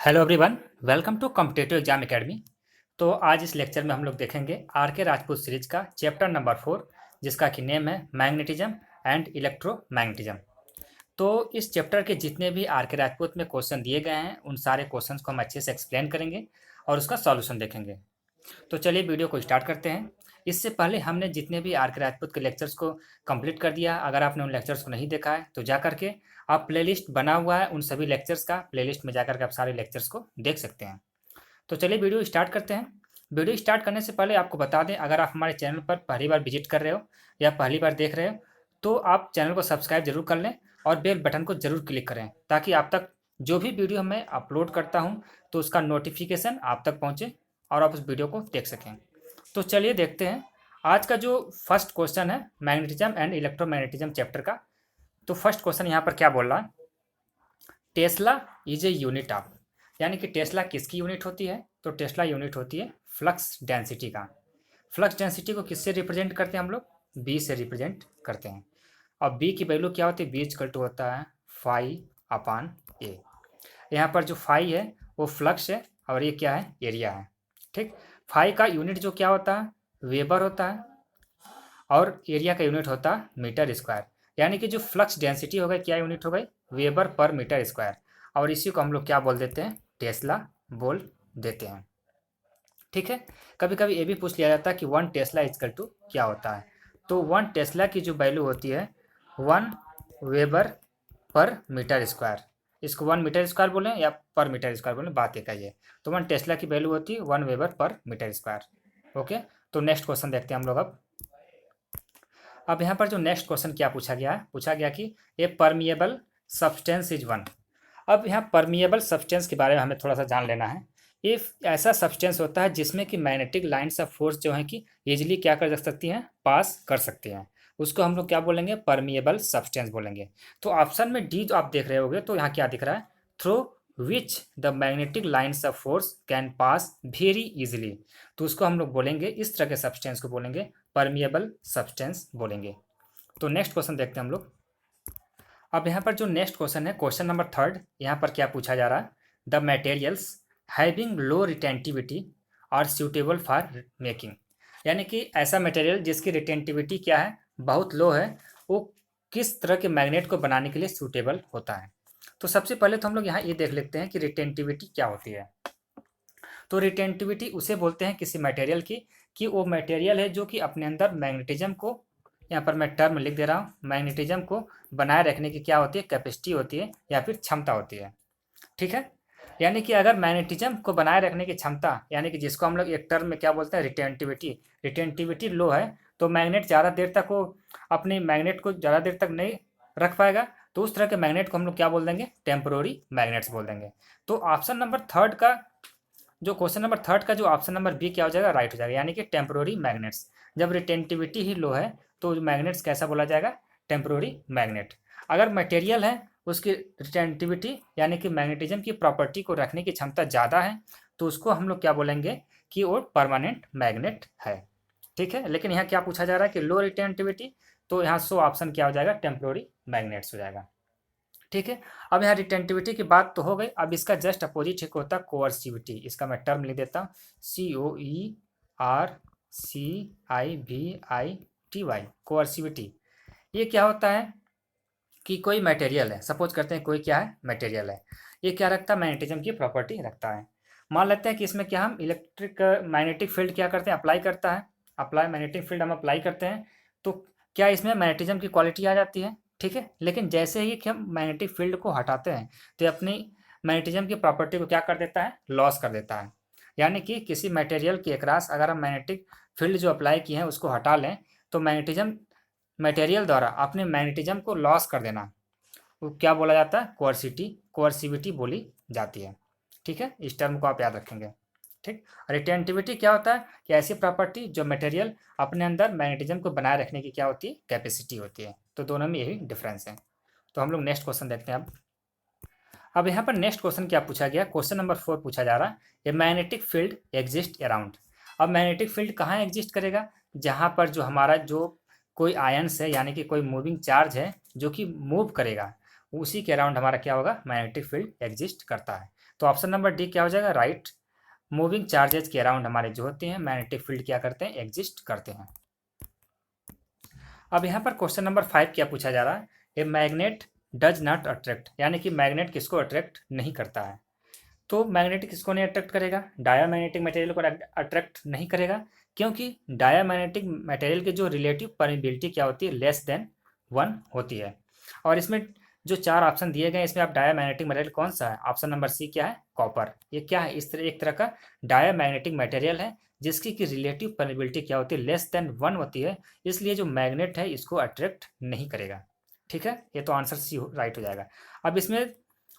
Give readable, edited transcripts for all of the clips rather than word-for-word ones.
Hello everyone, welcome to competitive exam academy. तो आज इस लेक्चर में हम लोग देखेंगे आर के राजपूत सीरीज का चैप्टर नंबर 4, जिसका कि नेम है मैग्नेटिज्म एंड इलेक्ट्रोमैग्नेटिज्म। तो इस चैप्टर के जितने भी आर के राजपूत में क्वेश्चन दिए गए हैं, उन सारे क्वेश्चंस को हम अच्छे से एक्सप्लेन करेंगे और उसका सॉल्यूशन देखेंगे। तो चलिए वीडियो को स्टार्ट करते हैं। इससे पहले हमने जितने भी आर के राजपूत के लेक्चर्स को कंप्लीट कर दिया। अगर आपने उन लेक्चर्स को नहीं देखा है तो जा करके आप प्लेलिस्ट बना हुआ है, उन सभी लेक्चर्स का प्लेलिस्ट में जा करके आप सारे लेक्चर्स को देख सकते हैं। तो चलिए वीडियो स्टार्ट करते हैं। वीडियो स्टार्ट करने से पहले आपको बता दें, अगर आप हमारे चैनल पर पहली बार विजिट कर रहे हो या पहली बार देख रहे हो तो आप चैनल को सब्सक्राइब जरूर कर लें और बेल बटन को जरूर क्लिक करें, ताकि आप तक जो भी वीडियो मैं अपलोड करता हूं तो उसका नोटिफिकेशन आप तक पहुंचे और आप उस वीडियो को देख सकें। तो चलिए देखते हैं आज का जो फर्स्ट क्वेश्चन है मैग्नेटिज्म एंड इलेक्ट्रोमैग्नेटिज्म चैप्टर का। तो फर्स्ट क्वेश्चन यहाँ पर क्या बोल रहा है, Tesla is a unit of, यानी कि टेस्ला किसकी यूनिट होती है? तो टेस्ला यूनिट होती है फ्लक्स डेंसिटी का। फ्लक्स डेंसिटी को किससे रिप्रेजेंट करते हैं हम लोग? बी से रिप्रेजेंट करते हैं। और बी की वैल्यू क्या होती है? बी इक्वल टू होता है फाई अपान ए। यहाँ पर जो फाई है वो फ्लक्स है और ये क्या है? एरिया है। ठीक, फाई का यूनिट जो क्या होता है? वेबर होता है और एरिया का यूनिट होता है मीटर स्क्वायर। यानी कि जो फ्लक्स डेंसिटी हो गई क्या यूनिट हो गई? वेबर पर मीटर स्क्वायर। और इसी को हम लोग क्या बोल देते हैं? टेस्ला बोल देते हैं। ठीक है, कभी कभी ये भी पूछ लिया जाता है कि 1 टेस्ला इक्वल टू क्या होता है। तो 1 टेस्ला की जो वैल्यू होती है 1 वेबर पर मीटर स्क्वायर। इसको 1 मीटर स्क्वायर बोलें या पर मीटर स्क्वायर बोलें, बात एक ही है। तो 1 टेस्ला की वैल्यू होती है 1 वेबर पर मीटर स्क्वायर। ओके, तो नेक्स्ट क्वेश्चन देखते हैं हम लोग। अब यहाँ पर जो नेक्स्ट क्वेश्चन क्या पूछा गया है, पूछा गया कि ए परमिएबल सब्सटेंस इज वन। अब यहाँ परमिएबल सब्सटेंस के बारे में हमें थोड़ा सा जान लेना है। ये ऐसा सब्सटेंस होता है जिसमें कि मैग्नेटिक लाइन्स ऑफ फोर्स जो है कि इजीली क्या कर सकती हैं? पास कर सकती हैं। उसको हम लोग क्या बोलेंगे? परमिएबल सब्सटेंस बोलेंगे। तो ऑप्शन में डी जो आप देख रहे होगे, तो यहाँ क्या दिख रहा है? Through which the magnetic lines of force can pass very easily. तो उसको हम लोग बोलेंगे, इस तरह के सब्सटेंस को बोलेंगे परमिएबल सब्सटेंस बोलेंगे। तो नेक्स्ट क्वेश्चन देखते हैं हम लोग। अब यहाँ पर जो नेक्स्ट क्वेश्चन है, क्वेश्चन नंबर 3, यहाँ पर क्या पूछा जा रहा है? The materials having low retentivity are suitable for making. यानी कि ऐसा मटेरियल जिसकी रिटेंटिविटी क्या है? बहुत लो है, वो किस तरह के मैग्नेट को बनाने के लिए सूटेबल होता है? तो सबसे पहले तो हम लोग यहाँ ये देख लेते हैं कि रिटेंटिविटी क्या होती है। तो रिटेंटिविटी उसे बोलते हैं किसी मटेरियल की कि वो मटेरियल है जो कि अपने अंदर मैग्नेटिज्म को, यहाँ पर मैं टर्म लिख दे रहा हूँ, मैग्नेटिज्म को बनाए रखने की क्या होती है? कैपेसिटी होती है या फिर क्षमता होती है। ठीक है, यानी कि अगर मैग्नेटिज्म को बनाए रखने की क्षमता, यानी कि जिसको हम लोग एक टर्म में क्या बोलते हैं? रिटेंटिविटी। रिटेंटिविटी लो है तो मैग्नेट ज़्यादा देर तक वो अपनी मैग्नेट को ज़्यादा देर तक नहीं रख पाएगा। तो उस तरह के मैग्नेट को हम लोग क्या बोल देंगे? टेम्पोररी मैग्नेट्स बोल देंगे। तो ऑप्शन नंबर 3 का जो क्वेश्चन नंबर 3 का जो ऑप्शन नंबर बी क्या हो जाएगा? राइट हो जाएगा। यानी कि टेम्पोररी मैग्नेट्स। जब रिटेंटिविटी ही लो है तो मैग्नेट्स कैसा बोला जाएगा? Temporary magnet. अगर मटेरियल है उसकी रिटेंटिविटी यानी कि मैग्नेटिज्म की प्रॉपर्टी को रखने की क्षमता ज़्यादा है, तो उसको हम लोग क्या बोलेंगे? कि वो परमानेंट मैग्नेट है। ठीक है, लेकिन यहाँ क्या पूछा जा रहा है कि लो रिटेंटिविटी, तो यहाँ सो ऑप्शन क्या हो जाएगा? टेम्पोररी मैग्नेट्स हो जाएगा। ठीक है, अब यहाँ रिटेंटिविटी की बात तो हो गई। अब इसका जस्ट अपोजिट एक होता है कोअर्सिविटी। इसका मैं टर्म लिख देता हूँ, COERCIVITY, कोअर्सिविटी। ये क्या होता है कि कोई मटेरियल है, सपोज करते हैं कोई क्या है? मटेरियल है, ये क्या रखता है? मैग्नेटिज्म की प्रॉपर्टी रखता है। मान लेते हैं कि इसमें क्या हम इलेक्ट्रिक मैग्नेटिक फील्ड क्या करते हैं? अप्लाई करता है, अप्लाई मैग्नेटिक फील्ड हम अप्लाई करते हैं, तो क्या इसमें मैग्नेटिज्म की क्वालिटी आ जाती है? ठीक है, लेकिन जैसे ही कि हम मैग्नेटिक फील्ड को हटाते हैं तो ये अपनी मैग्नेटिज्म की प्रॉपर्टी को क्या कर देता है? लॉस कर देता है। यानी कि किसी मटेरियल के अक्रॉस अगर हम मैग्नेटिक फील्ड जो अप्लाई किए हैं उसको हटा लें तो मैग्नेटिज्म मटेरियल द्वारा अपने मैग्नेटिज्म को लॉस कर देना, वो क्या बोला जाता है? कोअर्सिविटी बोली जाती है। ठीक है, इस टर्म को आप याद रखेंगे। ठीक, रिटेंटिविटी क्या होता है? कि ऐसी प्रॉपर्टी जो मटेरियल अपने अंदर मैग्नेटिज्म को बनाए रखने की क्या होती है? कैपेसिटी होती है। तो दोनों में यही डिफरेंस है। तो हम लोग नेक्स्ट क्वेश्चन देखते हैं। अब यहाँ पर नेक्स्ट क्वेश्चन क्या पूछा गया? क्वेश्चन नंबर 4 पूछा जा रहा है, ए मैग्नेटिक फील्ड एग्जिस्ट अराउंड। अब मैग्नेटिक फील्ड कहाँ एग्जिस्ट करेगा? जहाँ पर जो हमारा जो कोई आयन्स है, यानी कि कोई मूविंग चार्ज है जो कि मूव करेगा, उसी के अराउंड हमारा क्या होगा? मैग्नेटिक फील्ड एग्जिस्ट करता है। तो ऑप्शन नंबर डी क्या हो जाएगा राइट। मूविंग चार्जेस के अराउंड हमारे जो होते हैं मैग्नेटिक फील्ड क्या करते हैं एग्जिस्ट करते हैं। अब यहाँ पर क्वेश्चन नंबर 5 क्या पूछा जा रहा है, a magnet does not attract, यानी कि मैग्नेट किसको अट्रैक्ट नहीं करता है। तो मैग्नेटिक किसको नहीं अट्रैक्ट करेगा, डायामैग्नेटिक मटेरियल को अट्रैक्ट नहीं करेगा, क्योंकि डायामैग्नेटिक मटेरियल की जो रिलेटिव परमिबिलिटी क्या होती है लेस देन 1 होती है। और इसमें जो 4 ऑप्शन दिए गए इसमें आप डायामैग्नेटिक मटेरियल कौन सा है, ऑप्शन नंबर सी क्या है कॉपर। ये क्या है, इस तरह एक तरह का डायामैग्नेटिक मटेरियल है जिसकी की रिलेटिव परमिबिलिटी क्या होती है लेस देन 1 होती है, इसलिए जो मैग्नेट है इसको अट्रैक्ट नहीं करेगा। ठीक है, ये तो आंसर सी राइट हो जाएगा। अब इसमें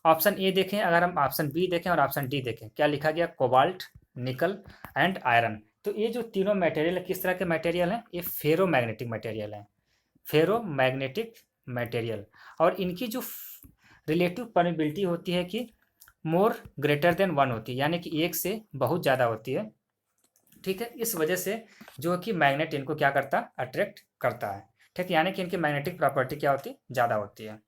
ऑप्शन ए देखें, अगर हम ऑप्शन बी देखें और ऑप्शन डी देखें, क्या लिखा गया कोबाल्ट, निकल एंड आयरन। तो ये जो तीनों मटेरियल है किस तरह के मटेरियल हैं, ये फेरोमैग्नेटिक मटेरियल हैं, फेरोमैग्नेटिक मटेरियल। और इनकी जो रिलेटिव परमिबिलिटी होती है कि मोर ग्रेटर देन 1 होती है, यानी कि एक से बहुत ज़्यादा होती है। ठीक है, इस वजह से जो कि मैग्नेट इनको क्या करता है अट्रैक्ट करता है। ठीक, यानी कि इनकी मैग्नेटिक प्रॉपर्टी क्या होती है ज़्यादा होती है।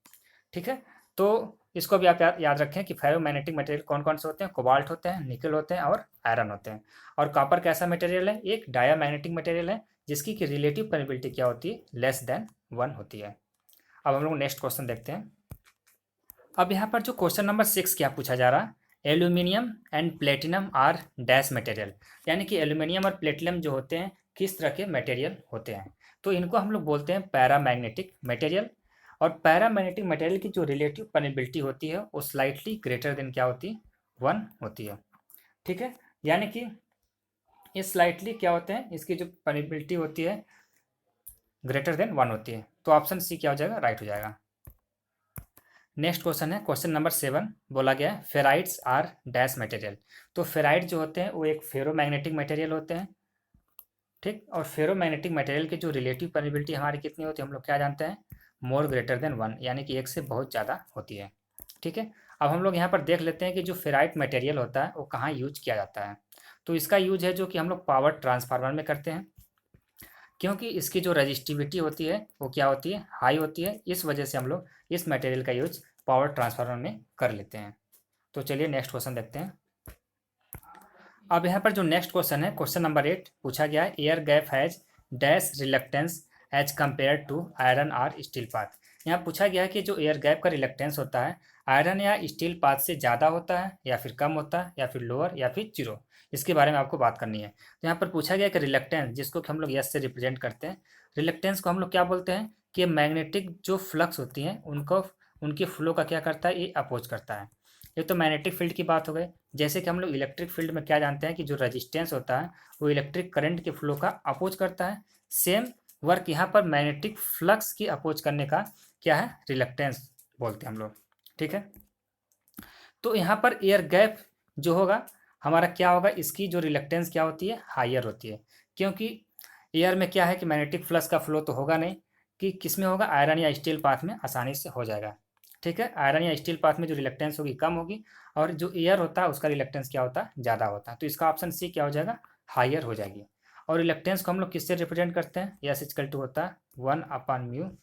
ठीक है, तो इसको भी आप याद रखें कि फेरोमैग्नेटिक मटेरियल कौन कौन से होते हैं, कोबाल्ट होते हैं, निकल होते हैं और आयरन होते हैं। और कॉपर कैसा मटेरियल है, एक डायामैग्नेटिक मटेरियल है जिसकी कि रिलेटिव परमिबिलिटी क्या होती है लेस देन 1 होती है। अब हम लोग नेक्स्ट क्वेश्चन देखते हैं। अब यहाँ पर जो क्वेश्चन नंबर 6 क्या पूछा जा रहा है, aluminium and platinum are dash material, यानी कि एल्यूमिनियम और प्लेटिनम जो होते हैं किस तरह के मटेरियल होते हैं। तो इनको हम लोग बोलते हैं पैरामैग्नेटिक मटेरियल। और पैरामैग्नेटिक मटेरियल की जो रिलेटिव परमिबिलिटी होती है वो स्लाइटली ग्रेटर देन क्या होती है 1 होती है। ठीक है, यानी कि ये स्लाइटली क्या होते हैं, इसकी जो परमिबिलिटी होती है ग्रेटर देन 1 होती है। तो ऑप्शन सी क्या हो जाएगा राइट हो जाएगा। नेक्स्ट क्वेश्चन है क्वेश्चन नंबर 7, बोला गया है फेराइट्स आर डैश मटेरियल। तो फेराइट जो होते हैं वो एक फेरोमैग्नेटिक मटेरियल होते हैं। ठीक, और फेरोमैग्नेटिक मटेरियल की जो रिलेटिव परमिबिलिटी हमारी कितनी होती है हम लोग क्या जानते हैं, मोर ग्रेटर देन 1, यानी कि एक से बहुत ज़्यादा होती है। ठीक है, अब हम लोग यहाँ पर देख लेते हैं कि जो फेराइट मटेरियल होता है वो कहाँ यूज किया जाता है। तो इसका यूज है जो कि हम लोग पावर ट्रांसफार्मर में करते हैं, क्योंकि इसकी जो रजिस्टिविटी होती है वो क्या होती है हाई होती है, इस वजह से हम लोग इस मटेरियल का यूज पावर ट्रांसफार्मर में कर लेते हैं। तो चलिए नेक्स्ट क्वेश्चन देखते हैं। अब यहाँ पर जो नेक्स्ट क्वेश्चन है क्वेश्चन नंबर 8 पूछा गया है air gap has dash reluctance as compared to iron or steel path. यहाँ पूछा गया है कि जो एयर गैप का रिलक्टेंस होता है आयरन या स्टील पाथ से ज़्यादा होता है या फिर कम होता है या फिर लोअर या फिर जीरो, इसके बारे में आपको बात करनी है। तो यहाँ पर पूछा गया कि रिलक्टेंस जिसको कि हम लोग यस से रिप्रेजेंट करते हैं, रिलक्टेंस को हम लोग क्या बोलते हैं कि मैग्नेटिक जो फ्लक्स होती हैं उनको उनके फ्लो का क्या करता है ये अपोज करता है। ये तो मैग्नेटिक फील्ड की बात हो गई। जैसे कि हम लोग इलेक्ट्रिक फील्ड में क्या जानते हैं कि जो रेजिस्टेंस होता है वो इलेक्ट्रिक करंट के फ्लो का अपोज करता है। सेम वर्क यहाँ पर मैग्नेटिक फ्लक्स की अपोज करने का क्या है रिलक्टेंस बोलते हैं हम लोग। ठीक है, तो यहाँ पर एयर गैप जो होगा हमारा क्या होगा, इसकी जो रिलक्टेंस क्या होती है हायर होती है, क्योंकि एयर में क्या है कि मैग्नेटिक फ्लक्स का फ्लो तो होगा नहीं, कि किस में होगा आयरन या स्टील पाथ में आसानी से हो जाएगा। ठीक है, आयरन या स्टील पाथ में जो रिलक्टेंस होगी कम होगी और जो एयर होता है उसका रिलक्टेंस क्या होता है ज़्यादा होता है। तो इसका ऑप्शन सी क्या हो जाएगा हायर हो जाएगी। और रिलक्टेंस को हम लोग किससे रिप्रेजेंट करते हैं, यस इक्वल टू होता है 1/μ.L/A।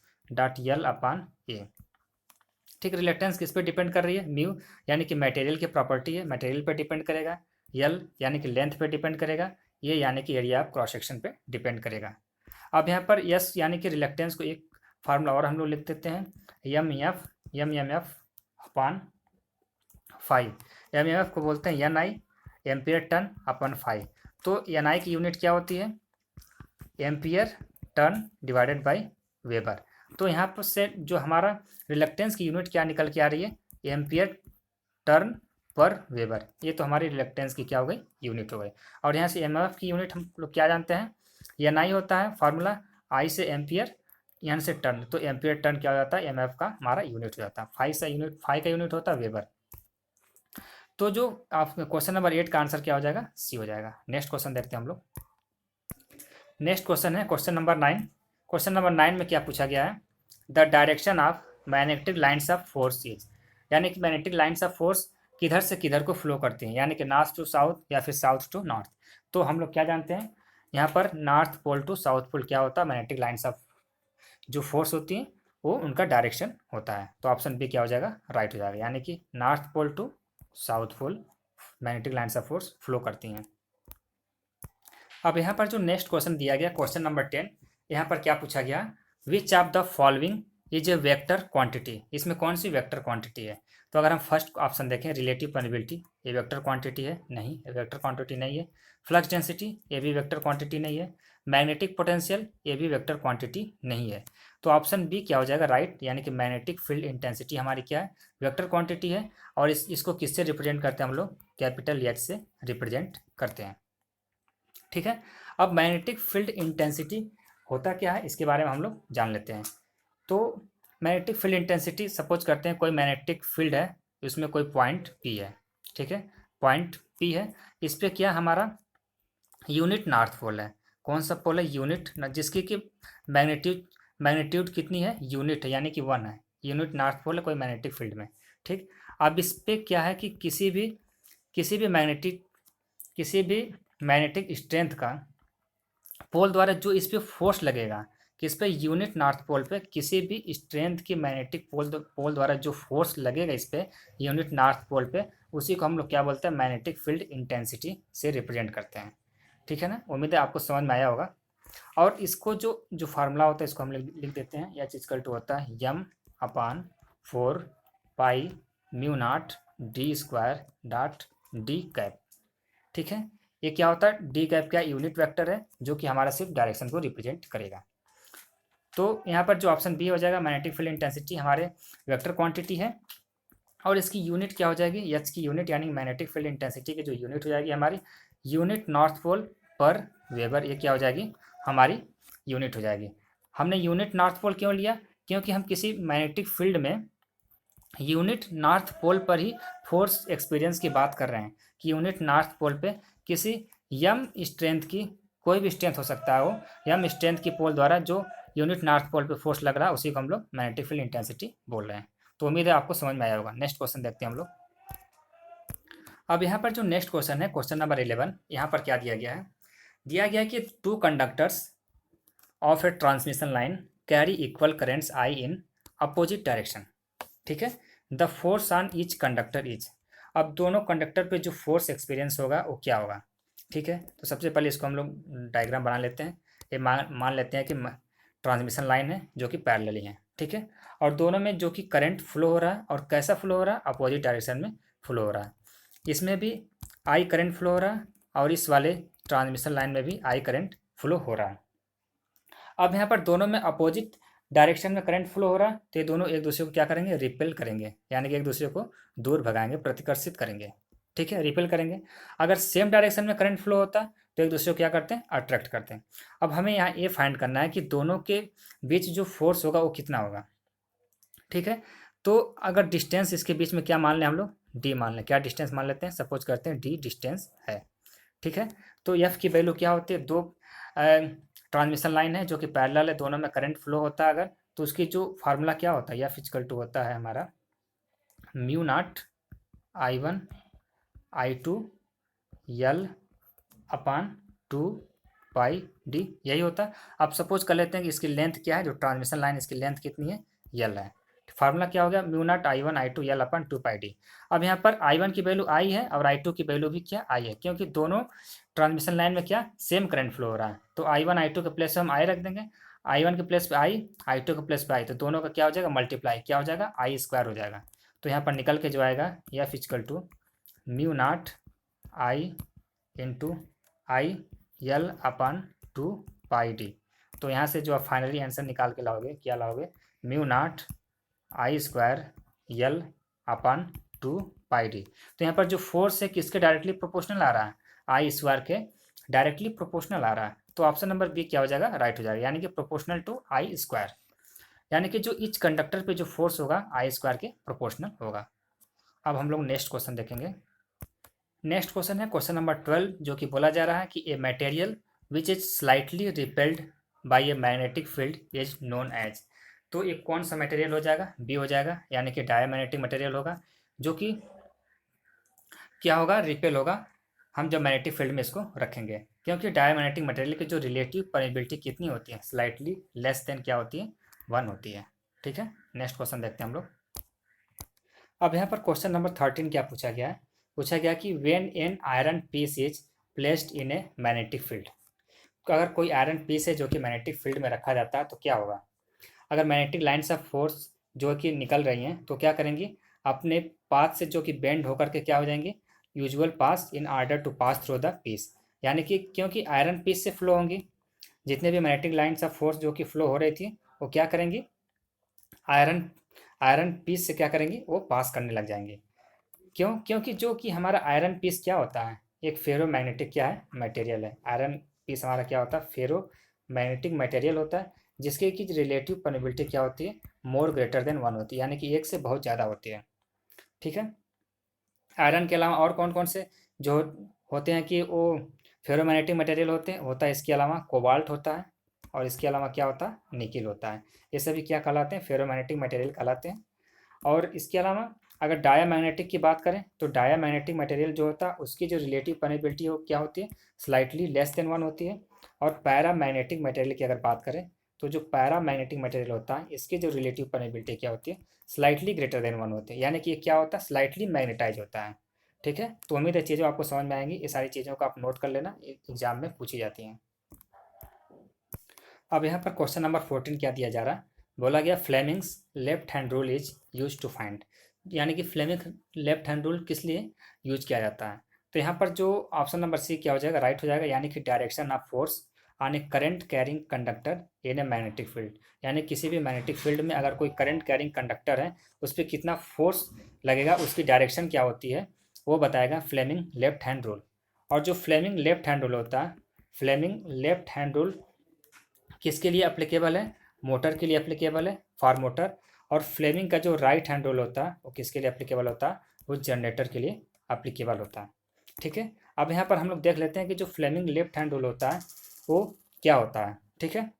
ठीक, रिलक्टेंस किस पे डिपेंड कर रही है, म्यू यानी कि मटेरियल की प्रॉपर्टी है, मटेरियल पे डिपेंड करेगा, यल यानी कि लेंथ पे डिपेंड करेगा, ये यानी कि एरिया ऑफ क्रॉस सेक्शन पे डिपेंड करेगा। अब यहाँ पर यस यानी कि रिलक्टेंस को एक फार्मूला और हम लोग लिख देते हैं M M F upon 5। M M F को बोलते हैं N I ampere turn upon 5। तो एन आई की यूनिट क्या होती है ampere turn divided by weber. तो यहाँ पर से जो हमारा रिलक्टेंस की यूनिट क्या निकल के आ रही है एम्पियर टर्न पर वेबर, ये तो हमारी रिलक्टेंस की क्या हो गई यूनिट हो गई। और यहाँ से एम एफ की यूनिट हम लोग क्या जानते हैं एन आई होता है फार्मूला, आई से एम्पियर एन से टर्न, तो एम्पियर टर्न क्या हो जाता है एम एफ का हमारा यूनिट हो जाता है, 5 का यूनिट होता है वेबर। तो जो आप क्वेश्चन नंबर 8 का आंसर क्या हो जाएगा सी हो जाएगा। नेक्स्ट क्वेश्चन देखते हैं हम लोग। नेक्स्ट क्वेश्चन है क्वेश्चन नंबर 9। क्वेश्चन नंबर 9 में क्या पूछा गया है, the direction of magnetic lines of force is, यानी कि मैग्नेटिक लाइन्स ऑफ फोर्स किधर से किधर को फ्लो करती हैं, यानी कि नॉर्थ टू साउथ या फिर साउथ टू नॉर्थ। तो हम लोग क्या जानते हैं यहाँ पर north pole to south pole क्या होता है मैग्नेटिक लाइन्स ऑफ जो फोर्स होती हैं वो उनका डायरेक्शन होता है। तो ऑप्शन बी क्या हो जाएगा राइट हो जाएगा, यानी कि north pole to south pole magnetic lines of force flow करती हैं। अब यहाँ पर जो नेक्स्ट क्वेश्चन दिया गया क्वेश्चन नंबर 10, यहाँ पर क्या पूछा गया, which of the following is a vector quantity, इसमें कौन सी वेक्टर क्वांटिटी है। तो अगर हम फर्स्ट ऑप्शन देखें रिलेटिव परमिबिलिटी, ये वेक्टर क्वांटिटी है, नहीं ये वेक्टर क्वांटिटी नहीं है। फ्लक्स डेंसिटी, ये भी वेक्टर क्वांटिटी नहीं है। मैग्नेटिक पोटेंशियल, ये भी वेक्टर क्वांटिटी नहीं है। तो ऑप्शन बी क्या हो जाएगा, राइट, यानी कि मैग्नेटिक फील्ड इंटेंसिटी हमारी क्या है, वेक्टर क्वांटिटी है। और इसको किससे रिप्रेजेंट करते हैं हम लोग, कैपिटल एच से रिप्रेजेंट करते हैं। ठीक है, अब मैग्नेटिक फील्ड इंटेंसिटी होता क्या है इसके बारे में हम लोग जान लेते हैं। तो मैग्नेटिक फील्ड इंटेंसिटी, सपोज करते हैं कोई मैग्नेटिक फील्ड है, उसमें कोई पॉइंट पी है, ठीक है, पॉइंट पी है, इस पर क्या हमारा यूनिट नॉर्थ पोल है। कौन सा पोल है, यूनिट, जिसकी कि मैग्नीट्यूड कितनी है, यूनिट है, यानी कि 1 है, यूनिट नॉर्थ पोल है कोई मैग्नेटिक फील्ड में। ठीक, अब इस पर क्या है कि किसी भी मैग्नेटिक स्ट्रेंथ का पोल द्वारा जो इस पर फोर्स लगेगा, किस पे, यूनिट नॉर्थ पोल पे किसी भी स्ट्रेंथ की मैग्नेटिक पोल द्वारा जो फोर्स लगेगा इस पे यूनिट नॉर्थ पोल पे, उसी को हम लोग क्या बोलते हैं, मैग्नेटिक फील्ड इंटेंसिटी से रिप्रेजेंट करते हैं। ठीक है ना, उम्मीद है आपको समझ में आया होगा। और इसको जो फार्मूला होता है इसको हम लिख देते हैं, एच इक्वल टू होता है m/4 पाई mu naught D square dot D cap. ठीक है, ये क्या होता है, डी कैप क्या यूनिट वेक्टर है जो कि हमारा सिर्फ डायरेक्शन को रिप्रेजेंट करेगा। तो यहाँ पर जो ऑप्शन बी हो जाएगा, मैग्नेटिक फील्ड इंटेंसिटी हमारे वेक्टर क्वांटिटी है, और इसकी यूनिट क्या हो जाएगी, एच की यूनिट, यानी मैग्नेटिक फील्ड इंटेंसिटी की जो यूनिट हो जाएगी हमारी यूनिट नॉर्थ पोल पर वेबर, ये क्या हो जाएगी, हमारी यूनिट हो जाएगी। हमने यूनिट नॉर्थ पोल क्यों लिया, क्योंकि हम किसी मैग्नेटिक फील्ड में यूनिट नॉर्थ पोल पर ही फोर्स एक्सपीरियंस की बात कर रहे हैं, कि यूनिट नॉर्थ पोल पे किसी यम स्ट्रेंथ की, कोई भी स्ट्रेंथ हो सकता है वो, यम स्ट्रेंथ की पोल द्वारा जो यूनिट नॉर्थ पोल पे फोर्स लग रहा है उसी को हम लोग मैग्नेटिक फील्ड इंटेंसिटी बोल रहे हैं। तो उम्मीद है आपको समझ में आया होगा। नेक्स्ट क्वेश्चन देखते हैं हम लोग। अब यहाँ पर जो नेक्स्ट क्वेश्चन है क्वेश्चन नंबर 11, यहाँ पर क्या दिया गया है, दिया गया है कि 2 conductors of A transmission line carry equal currents I in opposite direction. ठीक है, the force on each conductor is, अब दोनों कंडक्टर पे जो फोर्स एक्सपीरियंस होगा वो क्या होगा। ठीक है, तो सबसे पहले इसको हम लोग डायग्राम बना लेते हैं। ये मान लेते हैं कि ट्रांसमिशन लाइन है जो कि पैरेलली है। ठीक है, और दोनों में जो कि करंट फ्लो हो रहा है, और कैसा फ्लो हो रहा है, अपोजिट डायरेक्शन में फ्लो हो रहा है। इसमें भी आई करंट फ्लो हो रहा है, और इस वाले ट्रांसमिशन लाइन में भी आई करंट फ्लो हो रहा है। अब यहाँ पर दोनों में अपोजिट डायरेक्शन में करंट फ्लो हो रहा है, तो ये दोनों एक दूसरे को क्या करेंगे, रिपेल करेंगे, यानी कि एक दूसरे को दूर भगाएंगे, प्रतिकर्षित करेंगे। ठीक है, रिपेल करेंगे। अगर सेम डायरेक्शन में करंट फ्लो होता है तो एक दूसरे को क्या करते हैं, अट्रैक्ट करते हैं। अब हमें यहाँ ये फाइंड करना है कि दोनों के बीच जो फोर्स होगा वो कितना होगा। ठीक है, तो अगर डिस्टेंस इसके बीच में क्या मान लें हम लोग, डी मान लें, क्या डिस्टेंस मान लेते हैं, सपोज करते हैं डी डिस्टेंस है। ठीक है, तो एफ की वैल्यू क्या होती है, दो ट्रांसमिशन लाइन है जो कि पैरेलल है, दोनों में करंट फ्लो होता है अगर, तो उसकी जो फार्मूला क्या होता है, एफ इक्वल टू होता है हमारा mu naught I1 I2 L अपान 2 पाई डी, यही होता है। अब सपोज कर लेते हैं कि इसकी लेंथ क्या है, जो ट्रांसमिशन लाइन इसकी लेंथ कितनी है, L है। फार्मूला क्या हो गया, mu naught I1 I2 L अपान 2 पाई डी। अब यहाँ पर I1 की वैल्यू I है और I2 की वैल्यू भी क्या I है, क्योंकि दोनों ट्रांसमिशन लाइन में क्या सेम करंट फ्लो हो रहा है, तो I1 I2 के प्लेस पे हम I रख देंगे, I1 के प्लेस पे I, I2 के प्लेस पे I, तो दोनों का क्या हो जाएगा, मल्टीप्लाई, क्या हो जाएगा, I स्क्वायर हो जाएगा। तो यहाँ पर निकल के जो आएगा F equal to mu naught I into I L upon 2 pi D. तो यहाँ से जो आप फाइनली आंसर निकाल के लाओगे, क्या लाओगे, mu naught I square L upon 2 pi D. तो यहाँ पर जो फोर्स है किसके डायरेक्टली प्रोपोर्शनल आ रहा है, आई स्क्वायर के डायरेक्टली प्रोपोर्शनल आ रहा है। तो ऑप्शन नंबर बी क्या हो जाएगा, राइट हो जाएगा, यानी कि प्रोपोर्शनल टू आई स्क्वायर, यानी कि जो इच कंडक्टर पे जो फोर्स होगा आई स्क्वायर के प्रोपोर्शनल होगा। अब हम लोग नेक्स्ट क्वेश्चन देखेंगे। नेक्स्ट क्वेश्चन है क्वेश्चन नंबर 12, जो कि बोला जा रहा है कि a material which is slightly repelled by a magnetic field is known as. तो ये कौन सा मटेरियल हो जाएगा, बी हो जाएगा, यानी कि डायमैग्नेटिक मटेरियल होगा, जो कि क्या होगा, रिपेल होगा हम जब मैग्नेटिक फील्ड में इसको रखेंगे, क्योंकि डायमैग्नेटिक मटेरियल की जो रिलेटिव परमिबिलिटी कितनी होती है, स्लाइटली लेस देन क्या होती है, 1 होती है। ठीक है, नेक्स्ट क्वेश्चन देखते हैं हम लोग। अब यहाँ पर क्वेश्चन नंबर 13 क्या पूछा गया है, पूछा गया कि when an iron piece is placed in a magnetic field. तो अगर कोई आयरन पीस है जो कि मैग्नेटिक फील्ड में रखा जाता है तो क्या होगा। अगर मैग्नेटिक लाइन्स ऑफ फोर्स जो कि निकल रही हैं तो क्या करेंगी, अपने पाथ से जो कि बेंड होकर के क्या हो जाएंगी, usual pass in order to pass through the piece. यानी कि क्योंकि आयरन पीस से फ्लो होंगी, जितने भी मैग्नेटिक लाइन्स ऑफ फोर्स जो कि फ्लो हो रही थी वो क्या करेंगी, आयरन आयरन पीस से क्या करेंगी, वो पास करने लग जाएंगे। क्यों, क्योंकि जो कि हमारा आयरन पीस क्या होता है, एक फेरो मैग्नेटिक क्या है, मटेरियल है। आयरन पीस हमारा क्या होता है, फेरो मैग्नेटिक मटेरियल होता है, जिसके की रिलेटिव परमिबिलिटी क्या होती है, मोर ग्रेटर देन वन होती है, यानी कि एक से बहुत ज़्यादा होती है। ठीक है। आयरन के अलावा और कौन कौन से जो होते हैं कि वो फेरोमैग्नेटिक मटेरियल होते हैं, होता है इसके अलावा कोबाल्ट होता है, और इसके अलावा क्या होता है, निकिल होता है। ये सभी क्या कहलाते हैं, फेरोमैग्नेटिक मटेरियल कहलाते हैं। और इसके अलावा अगर डायामैग्नेटिक की बात करें तो डायामैग्नेटिक मटेरियल जो होता है उसकी जो रिलेटिव परमिबिलिटी हो क्या होती है, स्लाइटली लेस देन वन होती है। और पैरामैग्नेटिक मटेरियल की अगर बात करें तो जो पैरामैग्नेटिक मटेरियल होता है इसकी जो रिलेटिव परमिबिलिटी क्या होती है, स्लाइटली ग्रेटर देन वन होती है, यानी कि ये क्या होता है, स्लाइटली मैग्नेटाइज होता है। ठीक है। तो उम्मीद है चीज़ें आपको समझ में आएंगी, ये सारी चीज़ों को आप नोट कर लेना, एग्जाम में पूछी जाती हैं। अब यहाँ पर क्वेश्चन नंबर 14 क्या दिया जा रहा है, बोला गया Fleming's left hand rule is use to find. यानी कि फ्लेमिंग लेफ्ट हैंड रूल किस लिए यूज किया जाता है। तो यहाँ पर जो ऑप्शन नंबर सी क्या हो जाएगा, राइट हो जाएगा, यानी कि direction of force on a current carrying conductor in a magnetic field. यानी किसी भी मैग्नेटिक फील्ड में अगर कोई करंट कैरिंग कंडक्टर है उस पर कितना फोर्स लगेगा, उसकी डायरेक्शन क्या होती है, वो बताएगा फ्लेमिंग लेफ्ट हैंड रूल। और जो फ्लेमिंग लेफ्ट हैंड रूल होता है, फ्लेमिंग लेफ्ट हैंड रूल किसके लिए अप्लीकेबल है, मोटर के लिए अप्लीकेबल है, फॉर मोटर। और फ्लेमिंग का जो राइट हैंड रूल होता है वो किसके लिए अप्लीकेबल होता है, वो जनरेटर के लिए अप्लीकेबल होता है। ठीक है। अब यहाँ पर हम लोग देख लेते हैं कि जो फ्लेमिंग लेफ्ट हैंड रूल होता है वो क्या होता है। ठीक है।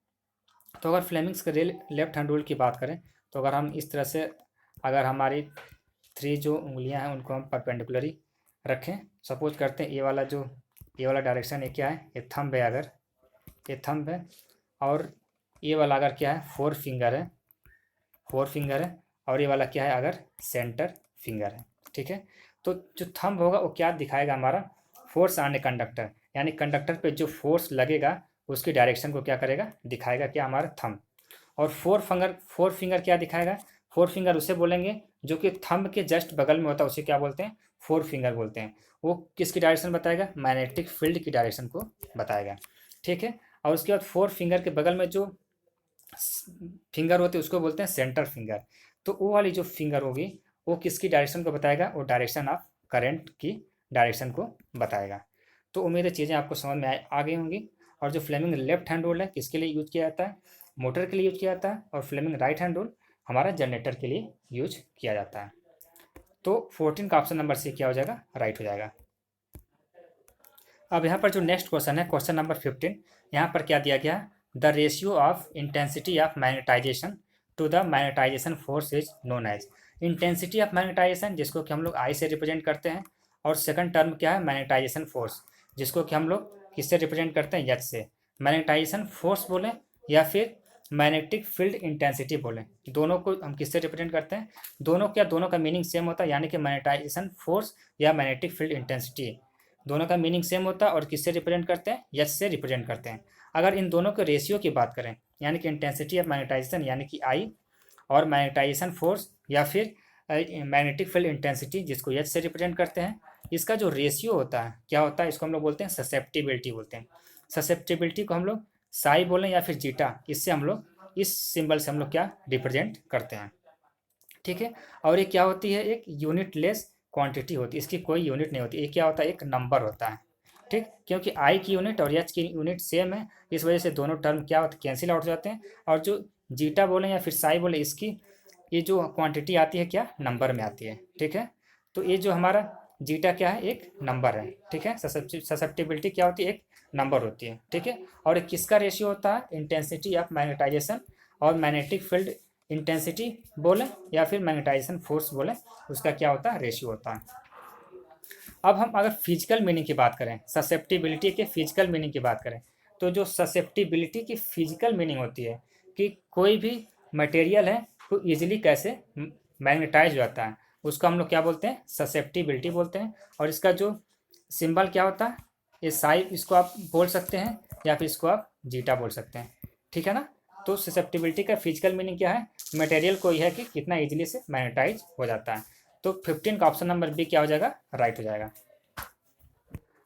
तो अगर फ्लेमिंग्स के लेफ्ट हैंड रूल की बात करें तो अगर हम इस तरह से, अगर हमारी थ्री जो उंगलियां हैं उनको हम परपेंडिकुलरी रखें, सपोज करते हैं ये वाला डायरेक्शन ये क्या है, ये थंब है, अगर ये थंब है, और ये वाला अगर क्या है, फोर फिंगर है, और ये वाला क्या है, अगर सेंटर फिंगर है। ठीक है। तो जो थंब होगा वो क्या दिखाएगा, हमारा फोर्स ऑन ए कंडक्टर, यानी कंडक्टर पे जो फोर्स लगेगा उसकी डायरेक्शन को क्या करेगा, दिखाएगा क्या, हमारा थंब। और फोर फिंगर क्या दिखाएगा, फोर फिंगर उसे बोलेंगे जो कि थंब के जस्ट बगल में होता है, उसे क्या बोलते हैं, फोर फिंगर बोलते हैं। वो किसकी डायरेक्शन बताएगा, मैग्नेटिक फील्ड की डायरेक्शन को बताएगा। ठीक है। और उसके बाद फोर फिंगर के बगल में जो फिंगर होती है उसको बोलते हैं सेंटर फिंगर। तो वो वाली जो फिंगर होगी वो किसकी डायरेक्शन को बताएगा, वो डायरेक्शन ऑफ करंट की डायरेक्शन को बताएगा। तो उम्मीद है चीज़ें आपको समझ में आ गई होंगी। और जो फ्लेमिंग लेफ्ट हैंड रूल है किसके लिए यूज किया जाता है, मोटर के लिए यूज किया जाता है, और फ्लेमिंग राइट हैंड रूल हमारा जनरेटर के लिए यूज किया जाता है। तो 14 का ऑप्शन नंबर सी क्या हो जाएगा, राइट हो जाएगा। अब यहाँ पर जो नेक्स्ट क्वेश्चन है, क्वेश्चन नंबर 15, यहाँ पर क्या दिया गया, the ratio of intensity of magnetization to the magnetization force is known as. Intensity of magnetization जिसको कि हम लोग आई से रिप्रेजेंट करते हैं, और सेकंड टर्म क्या है, मैग्नेटाइजेशन फोर्स, जिसको कि हम लोग किससे रिप्रेजेंट करते हैं, एच से। मैग्नेटाइजेशन फोर्स बोलें या फिर मैग्नेटिक फील्ड इंटेंसिटी बोलें, दोनों को हम किससे रिप्रेजेंट करते हैं, दोनों का मीनिंग सेम होता है, यानी कि मैग्नेटाइजेशन फोर्स या मैग्नेटिक फील्ड इंटेंसिटी, दोनों का मीनिंग सेम होता है। और किससे रिप्रेजेंट करते हैं, एच से रिप्रेजेंट करते हैं। अगर इन दोनों के रेशियो की बात करें, यानी कि इंटेंसिटी ऑफ मैग्नेटाइजेशन यानी कि आई, और मैग्नेटाइजेशन फोर्स या फिर मैग्नेटिक फील्ड इंटेंसिटी जिसको एच से रिप्रेजेंट करते हैं, इसका जो रेशियो होता है क्या होता है, इसको हम लोग बोलते हैं ससेप्टिबिलिटी बोलते हैं। ससेप्टिबिलिटी को हम लोग साई बोलें या फिर जीटा, इससे हम लोग इस सिंबल से हम लोग क्या रिप्रेजेंट करते हैं। ठीक है। और ये क्या होती है, एक यूनिट लेस क्वांटिटी होती है, इसकी कोई यूनिट नहीं होती, ये क्या होता है, एक नंबर होता है। ठीक, क्योंकि आई की यूनिट और एच की यूनिट सेम है, इस वजह से दोनों टर्म क्या होते हैं, कैंसिल आउट हो जाते हैं। और जो जीटा बोले या फिर साई बोले, इसकी ये जो क्वांटिटी आती है क्या, नंबर में आती है। ठीक है। तो ये जो हमारा जीटा क्या है, एक नंबर है। ठीक है। ससेप्टिबिलिटी क्या होती है, एक नंबर होती है। ठीक है। और किसका रेशियो होता है, इंटेंसिटी ऑफ मैग्नेटाइजेशन और मैग्नेटिक फील्ड इंटेंसिटी बोले या फिर मैग्नेटाइजेशन फोर्स बोले, उसका क्या होता है, रेशियो होता है। अब हम अगर फिजिकल मीनिंग की बात करें, ससेप्टिबिलिटी के फिजिकल मीनिंग की बात करें, तो जो ससेप्टिबिलिटी की फिजिकल मीनिंग होती है कि कोई भी मटेरियल है वो इजीली कैसे मैग्नेटाइज हो जाता है, उसको हम लोग क्या बोलते हैं, ससेप्टिबिलिटी बोलते हैं। और इसका जो सिंबल क्या होता है, ये साई, इसको आप बोल सकते हैं या फिर इसको आप जीटा बोल सकते हैं, ठीक है ना। तो ससेप्टिबिलिटी का फिजिकल मीनिंग क्या है, मटेरियल को यह है कि कितना इजीली से मैग्नेटाइज हो जाता है। तो 15 का ऑप्शन नंबर बी क्या हो जाएगा, राइट हो जाएगा।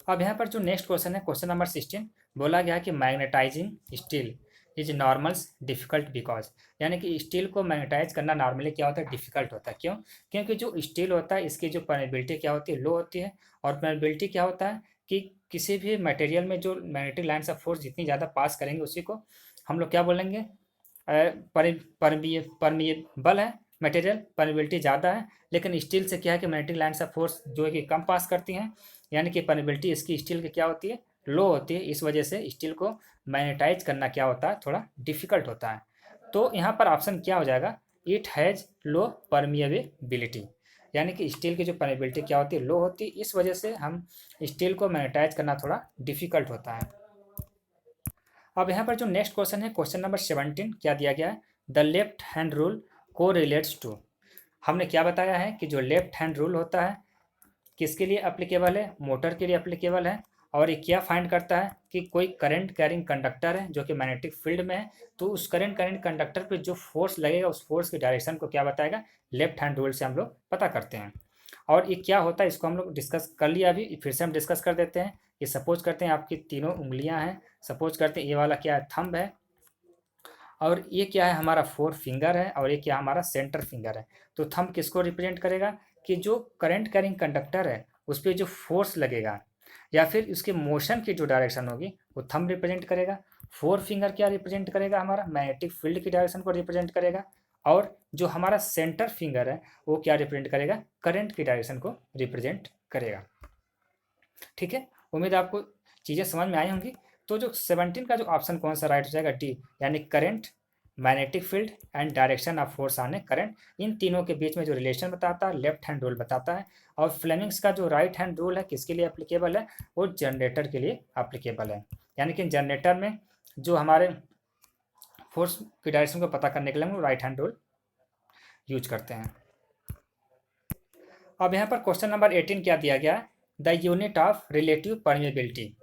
अब यहाँ पर जो नेक्स्ट क्वेश्चन है, क्वेश्चन नंबर 16, बोला गया है कि magnetizing steel is normally difficult because, यानी कि स्टील को मैग्नेटाइज करना नॉर्मली क्या होता है, डिफिकल्ट होता है। क्यों? क्योंकि जो स्टील होता है इसकी जो परमेबिलिटी क्या होती है, लो होती है। और परमेबिलिटी क्या होता है कि किसी भी मटेरियल में जो मैग्नेटिक लाइन्स ऑफ फोर्स जितनी ज़्यादा पास करेंगे उसी को हम लोग क्या बोलेंगे, परमिएबल है मटेरियल, परमिबिलिटी ज़्यादा है। लेकिन स्टील से क्या है कि मैग्नेटिक लाइन्स ऑफ फोर्स जो है कि कम पास करती हैं, यानी कि परमिबिलिटी इसकी स्टील की क्या होती है, लो होती है। इस वजह से स्टील को मैग्नेटाइज करना क्या होता है, थोड़ा डिफिकल्ट होता है। तो यहाँ पर ऑप्शन क्या हो जाएगा, इट हैज़ लो परमिएबिलिटी, यानी कि स्टील की जो परमिबिलिटी क्या होती है, लो होती है। इस वजह से हम स्टील को मैग्नेटाइज करना थोड़ा डिफिकल्ट होता है। अब यहाँ पर जो नेक्स्ट क्वेश्चन है, क्वेश्चन नंबर 17 क्या दिया गया है, द लेफ्ट हैंड रूल को रिलेट्स टू। हमने क्या बताया है कि जो लेफ्ट हैंड रूल होता है किसके लिए अप्लीकेबल है, मोटर के लिए अप्लीकेबल है। और ये क्या फाइंड करता है कि कोई करंट कैरिंग कंडक्टर है जो कि मैग्नेटिक फील्ड में है, तो उस करंट कैरिंग कंडक्टर पे जो फोर्स लगेगा उस फोर्स की डायरेक्शन को क्या बताएगा, लेफ्ट हैंड रूल से हम लोग पता करते हैं। और ये क्या होता है इसको हम लोग डिस्कस कर लिया, अभी फिर से हम डिस्कस कर देते हैं। ये सपोज करते हैं आपकी तीनों उंगलियां हैं, सपोज करते हैं ये वाला क्या है, थंब है, और ये क्या है हमारा फोर फिंगर है, और ये क्या हमारा सेंटर फिंगर है। तो थंब किसको रिप्रेजेंट करेगा, कि जो करंट कैरिंग कंडक्टर है उस पर जो फोर्स लगेगा या फिर उसके मोशन की जो डायरेक्शन होगी वो थंब रिप्रेजेंट करेगा। फोर फिंगर क्या रिप्रेजेंट करेगा, हमारा मैग्नेटिक फील्ड की डायरेक्शन को रिप्रेजेंट करेगा। और जो हमारा सेंटर फिंगर है वो क्या रिप्रेजेंट करेगा, करंट की डायरेक्शन को रिप्रेजेंट करेगा। ठीक है, उम्मीद है आपको चीज़ें समझ में आई होंगी। तो जो 17 का जो ऑप्शन कौन सा राइट हो जाएगा, डी, यानी current, magnetic field and direction of force on a current, इन तीनों के बीच में जो रिलेशन बताता है लेफ्ट हैंड रूल बताता है। और फ्लेमिंग्स का जो राइट हैंड रूल है किसके लिए एप्लीकेबल है, वो जनरेटर के लिए एप्लीकेबल है। यानी कि जनरेटर में जो हमारे फोर्स की डायरेक्शन को पता करने के लिए हम राइट हैंड रूल यूज करते हैं। अब यहाँ पर क्वेश्चन नंबर 18 क्या दिया गया है, the unit of relative permeability.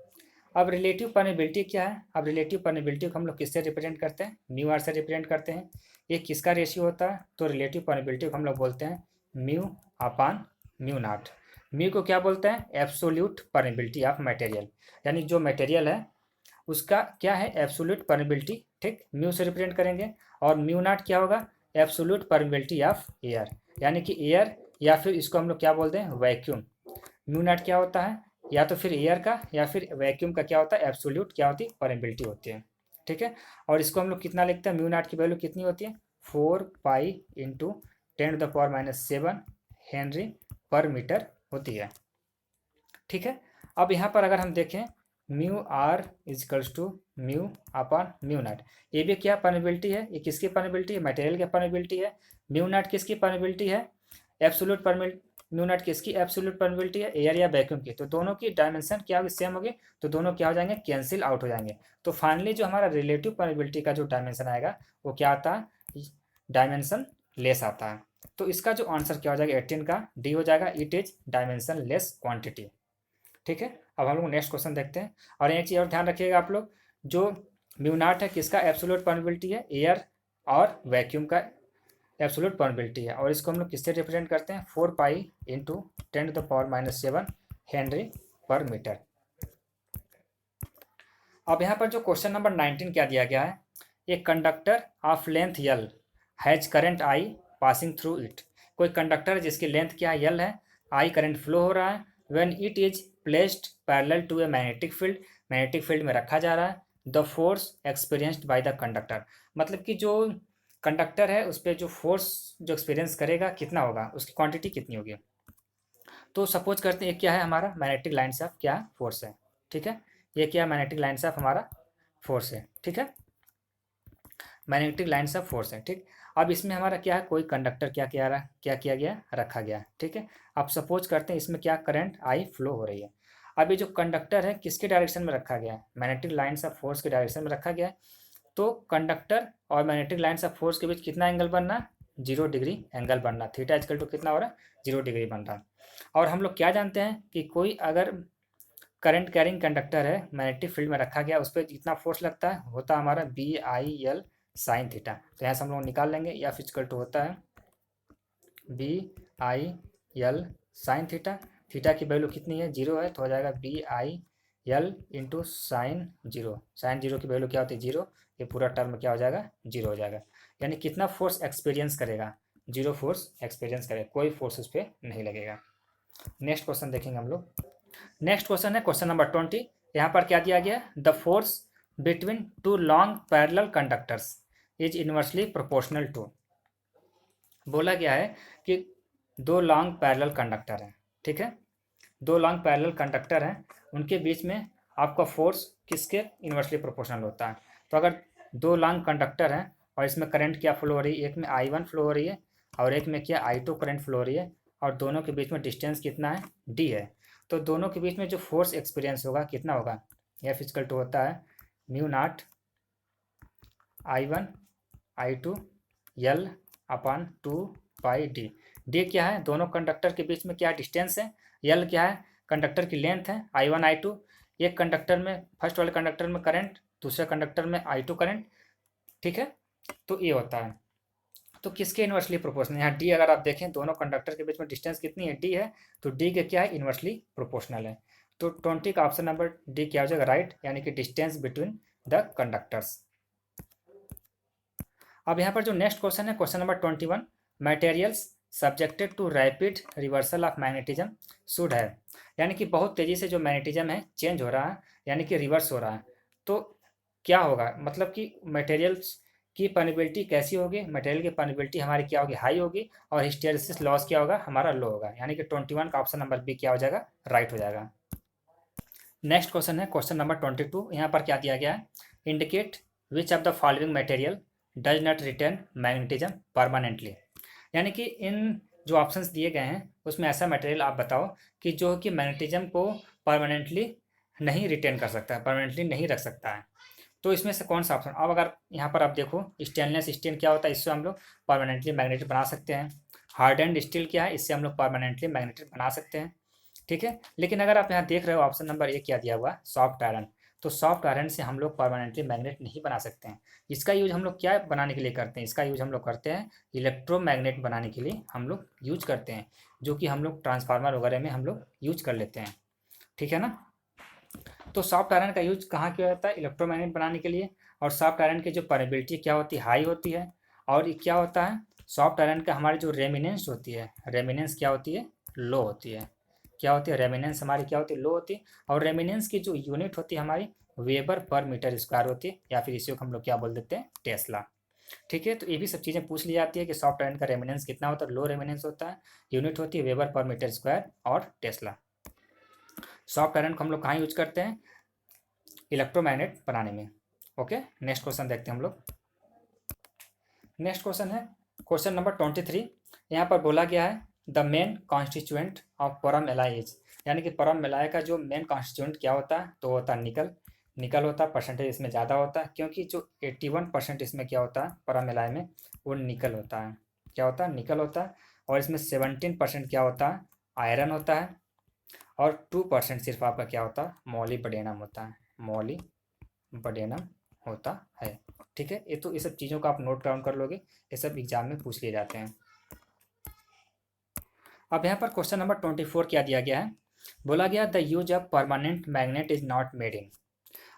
अब रिलेटिव परमेबिलिटी क्या है, अब रिलेटिव परमेबिलिटी को हम लोग किससे रिप्रेजेंट करते हैं, म्यू आर से रिप्रेजेंट करते हैं। ये किसका रेशियो होता है, तो रिलेटिव परमेबिलिटी को हम लोग बोलते हैं म्यू अपान म्यू नॉट। म्यू को क्या बोलते हैं, एब्सोल्यूट परमेबिलिटी ऑफ मटेरियल, यानी जो मटेरियल है उसका क्या है, एब्सोल्यूट परमेबिलिटी, ठीक, म्यू से रिप्रेजेंट करेंगे। और म्यू नॉट क्या होगा, एब्सोल्यूट परमेबिलिटी ऑफ एयर, यानी कि एयर, या फिर इसको हम लोग क्या बोलते हैं, वैक्यूम। म्यू नॉट क्या होता है, या तो फिर एयर का या फिर वैक्यूम का क्या होता है, एब्सोल्यूट क्या होती है, परमेबिलिटी होती है। ठीक है, और इसको हम लोग कितना लिखते हैं, म्यू नॉट की वैल्यू कितनी होती है, 4 पाई इंटू 10⁻⁷ हेनरी पर मीटर होती है। ठीक है, अब यहाँ पर अगर हम देखें mu R equals to mu upon mu not, ये भी क्या परमेबिलिटी है, ये किसकी परमेबिलिटी है, मटेरियल की परमेबिलिटी है। म्यू नॉट किसकी परमेबिलिटी है, एब्सोल्यूट परमेबिलिटी। म्यू नॉट किसकी एब्सोल्यूट परमेबिलिटी है, एयर या वैक्यूम की। तो दोनों की डायमेंशन क्या होगी, सेम होगी, तो दोनों क्या हो जाएंगे, कैंसिल आउट हो जाएंगे। तो फाइनली जो हमारा रिलेटिव परमेबिलिटी का जो डायमेंशन आएगा वो क्या आता है, डायमेंशन लेस आता है। तो इसका जो आंसर क्या हो जाएगा 18 का, डी हो जाएगा, it is dimension less quantity. ठीक है, अब हम लोग नेक्स्ट क्वेश्चन देखते हैं। और एक चीज़ और ध्यान रखिएगा आप लोग, जो म्यू नॉट है किसका एब्सोल्यूट परमेबिलिटी है, एयर और वैक्यूम का एब्सोल्यूट परमेबिलिटी है। और इसको हम लोग किससे रिप्रेजेंट करते हैं, 4 पाई इंटू 10⁻⁷ हेनरी पर मीटर। अब यहाँ पर जो क्वेश्चन नंबर 19 क्या दिया गया है, a conductor of length L has current I passing through it. कोई कंडक्टर जिसकी लेंथ क्या है, यल है, आई करंट फ्लो हो रहा है, when it is placed parallel to a magnetic field, magnetic field में रखा जा रहा है, the force experienced by the conductor, मतलब कि जो कंडक्टर है उस पर जो फोर्स जो एक्सपीरियंस करेगा कितना होगा, उसकी क्वांटिटी कितनी होगी। तो सपोज करते हैं क्या है हमारा मैग्नेटिक लाइन्स ऑफ क्या फोर्स है। ठीक है, ये क्या मैग्नेटिक लाइन्स ऑफ हमारा फोर्स है। ठीक है, मैग्नेटिक लाइन्स ऑफ फोर्स है। ठीक, अब इसमें हमारा क्या है, कोई कंडक्टर क्या किया गया, रखा गया। ठीक है, अब सपोज करते हैं इसमें क्या करंट आई फ्लो हो रही है। अब ये जो कंडक्टर है किसके डायरेक्शन में रखा गया है, मैग्नेटिक लाइन्स ऑफ फोर्स के डायरेक्शन में रखा गया है। तो कंडक्टर और मैग्नेटिक लाइन्स ऑफ फोर्स के बीच कितना एंगल बनना है, 0 डिग्री एंगल बन रहा, थीटा इक्वल टू कितना हो रहा है, 0 डिग्री बन रहा। और हम लोग क्या जानते हैं कि कोई अगर करंट कैरिंग कंडक्टर है, मैग्नेटिक फील्ड में रखा गया, उस पर जितना फोर्स लगता है होता हमारा BIL साइन थीटा। तो यहाँ से हम लोग निकाल लेंगे, या फिजिकल टू होता है BIL साइन थीटा। थीटा की वैल्यू कितनी है, 0 है, तो हो जाएगा BIL इंटू साइन 0। साइन 0 की वैल्यू क्या होती है, 0। ये पूरा टर्म क्या हो जाएगा, 0 हो जाएगा। यानी कितना फोर्स एक्सपीरियंस करेगा, 0 फोर्स एक्सपीरियंस करेगा, कोई फोर्स उस पर नहीं लगेगा। नेक्स्ट क्वेश्चन देखेंगे हम लोग। नेक्स्ट क्वेश्चन है क्वेश्चन नंबर 20। यहाँ पर क्या दिया गया, the force between two long parallel conductors is inversely proportional to. बोला गया है कि दो लॉन्ग पैरेलल कंडक्टर हैं, ठीक है, दो लॉन्ग पैरेलल कंडक्टर हैं, उनके बीच में आपका फोर्स किसके इन्वर्सली प्रोपोर्शनल होता है। तो अगर दो लॉन्ग कंडक्टर हैं और इसमें करंट क्या फ्लो हो रही है, एक में I1 फ्लो हो रही है और एक में क्या I2 करंट फ्लो हो रही है, और दोनों के बीच में डिस्टेंस कितना है, D है। तो दोनों के बीच में जो फोर्स एक्सपीरियंस होगा कितना होगा, यह फिजिकल टू होता है mu naught I1 I2 L अपान 2πD। डी क्या है, दोनों कंडक्टर के बीच में क्या डिस्टेंस है, L क्या है, कंडक्टर की लेंथ है, I1 I2। एक कंडक्टर में, फर्स्ट वाले कंडक्टर में करंट, दूसरे कंडक्टर में I2 करंट, ठीक है। तो ये होता है, तो किसके इन्वर्सली प्रोपोर्शनल, यहाँ डी अगर आप देखें दोनों कंडक्टर के बीच में डिस्टेंस कितनी है, डी है, तो डी के क्या है, इन्वर्सली प्रोपोर्शनल है। तो 20 का ऑप्शन नंबर डी क्या हो जाएगा, राइट, यानी कि डिस्टेंस बिटवीन द कंडक्टर्स। अब यहाँ पर जो नेक्स्ट क्वेश्चन है question number 21, materials subjected to rapid reversal of magnetism should है। यानी कि बहुत तेज़ी से जो मैग्नेटिज्म है चेंज हो रहा है, यानी कि रिवर्स हो रहा है, तो क्या होगा, मतलब कि मटेरियल्स की परमिबिलिटी कैसी होगी, मटेरियल की परमिबिलिटी हमारी क्या होगी, हाई होगी, और हिस्टेरेसिस लॉस क्या होगा, हमारा लो होगा। यानी कि 21 का ऑप्शन नंबर बी क्या हो जाएगा, राइट हो जाएगा। नेक्स्ट क्वेश्चन है क्वेश्चन नंबर 22। यहाँ पर क्या दिया गया है, indicate which of the following material does not retain magnetism permanently. यानी कि इन जो ऑप्शंस दिए गए हैं उसमें ऐसा मटेरियल आप बताओ कि जो कि मैग्नेटिज्म को परमानेंटली नहीं रिटेन कर सकता है, परमानेंटली नहीं रख सकता है। तो इसमें से कौन सा ऑप्शन, अब अगर यहाँ पर आप देखो स्टेनलेस स्टील क्या होता है, इससे हम लोग परमानेंटली मैग्नेटिक बना सकते हैं। हार्डन्ड स्टील क्या है, इससे हम लोग परमानेंटली मैग्नेटिक बना सकते हैं, ठीक है। लेकिन अगर आप यहाँ देख रहे हो ऑप्शन नंबर ए क्या दिया हुआ, सॉफ्ट आयरन, तो सॉफ्ट आयरन से हम लोग परमानेंटली मैग्नेट नहीं बना सकते हैं। इसका यूज हम लोग क्या बनाने के लिए करते हैं, इसका यूज हम लोग करते हैं इलेक्ट्रोमैग्नेट बनाने के लिए हम लोग यूज करते हैं, जो कि हम लोग ट्रांसफार्मर वगैरह में हम लोग यूज कर लेते हैं, ठीक है ना। तो सॉफ्ट आयरन का यूज कहाँ किया जाता है, इलेक्ट्रोमैग्नेट बनाने के लिए। और सॉफ्ट आयरन की जो परमिबिलिटी क्या होती है, हाई होती है। और ये क्या होता है, सॉफ्ट आयरन का हमारी जो रेमिनेंस होती है, रेमिनेंस क्या होती है, लो होती है। क्या होती है, रेमिनेंस हमारी क्या होती है, लो होती है। और रेमिनेंस की जो यूनिट होती है हमारी वेबर पर मीटर स्क्वायर होती है, या फिर इसी को हम लोग क्या बोल देते हैं, टेस्ला, ठीक है। तो ये भी सब चीज़ें पूछ ली जाती है कि सॉफ्ट आयरन का रेमिनेंस कितना होता है, लो रेमिनेंस होता है, यूनिट होती है वेबर पर मीटर स्क्वायर और टेस्ला। सॉफ्ट आयरन को हम लोग कहाँ यूज करते हैं, इलेक्ट्रोमैग्नेट बनाने में। ओके, नेक्स्ट क्वेश्चन देखते हैं हम लोग। नेक्स्ट क्वेश्चन है क्वेश्चन नंबर 23। यहाँ पर बोला गया है द मेन कॉन्स्टिट्यूएंट ऑफ परम एलाई इज। यानी कि परम एलाई का जो मेन कॉन्स्टिट्यूएंट क्या होता है, तो होता है निकल। निकल होता है, परसेंटेज इसमें ज़्यादा होता है, क्योंकि जो 81% इसमें क्या होता है परम एलाई में, वो निकल होता है। क्या होता है, निकल होता है। और इसमें 17% क्या होता है, आयरन होता है। और 2% सिर्फ आपका क्या होता है, मॉलिब्डेनम होता है, मॉलिब्डेनम होता है, ठीक है। ये तो ये सब चीज़ों का आप नोट डाउन कर लोगे, ये सब एग्जाम में पूछ लिए जाते हैं। अब यहाँ पर क्वेश्चन नंबर 24 क्या दिया गया है, बोला गया the use of permanent magnet is not made in.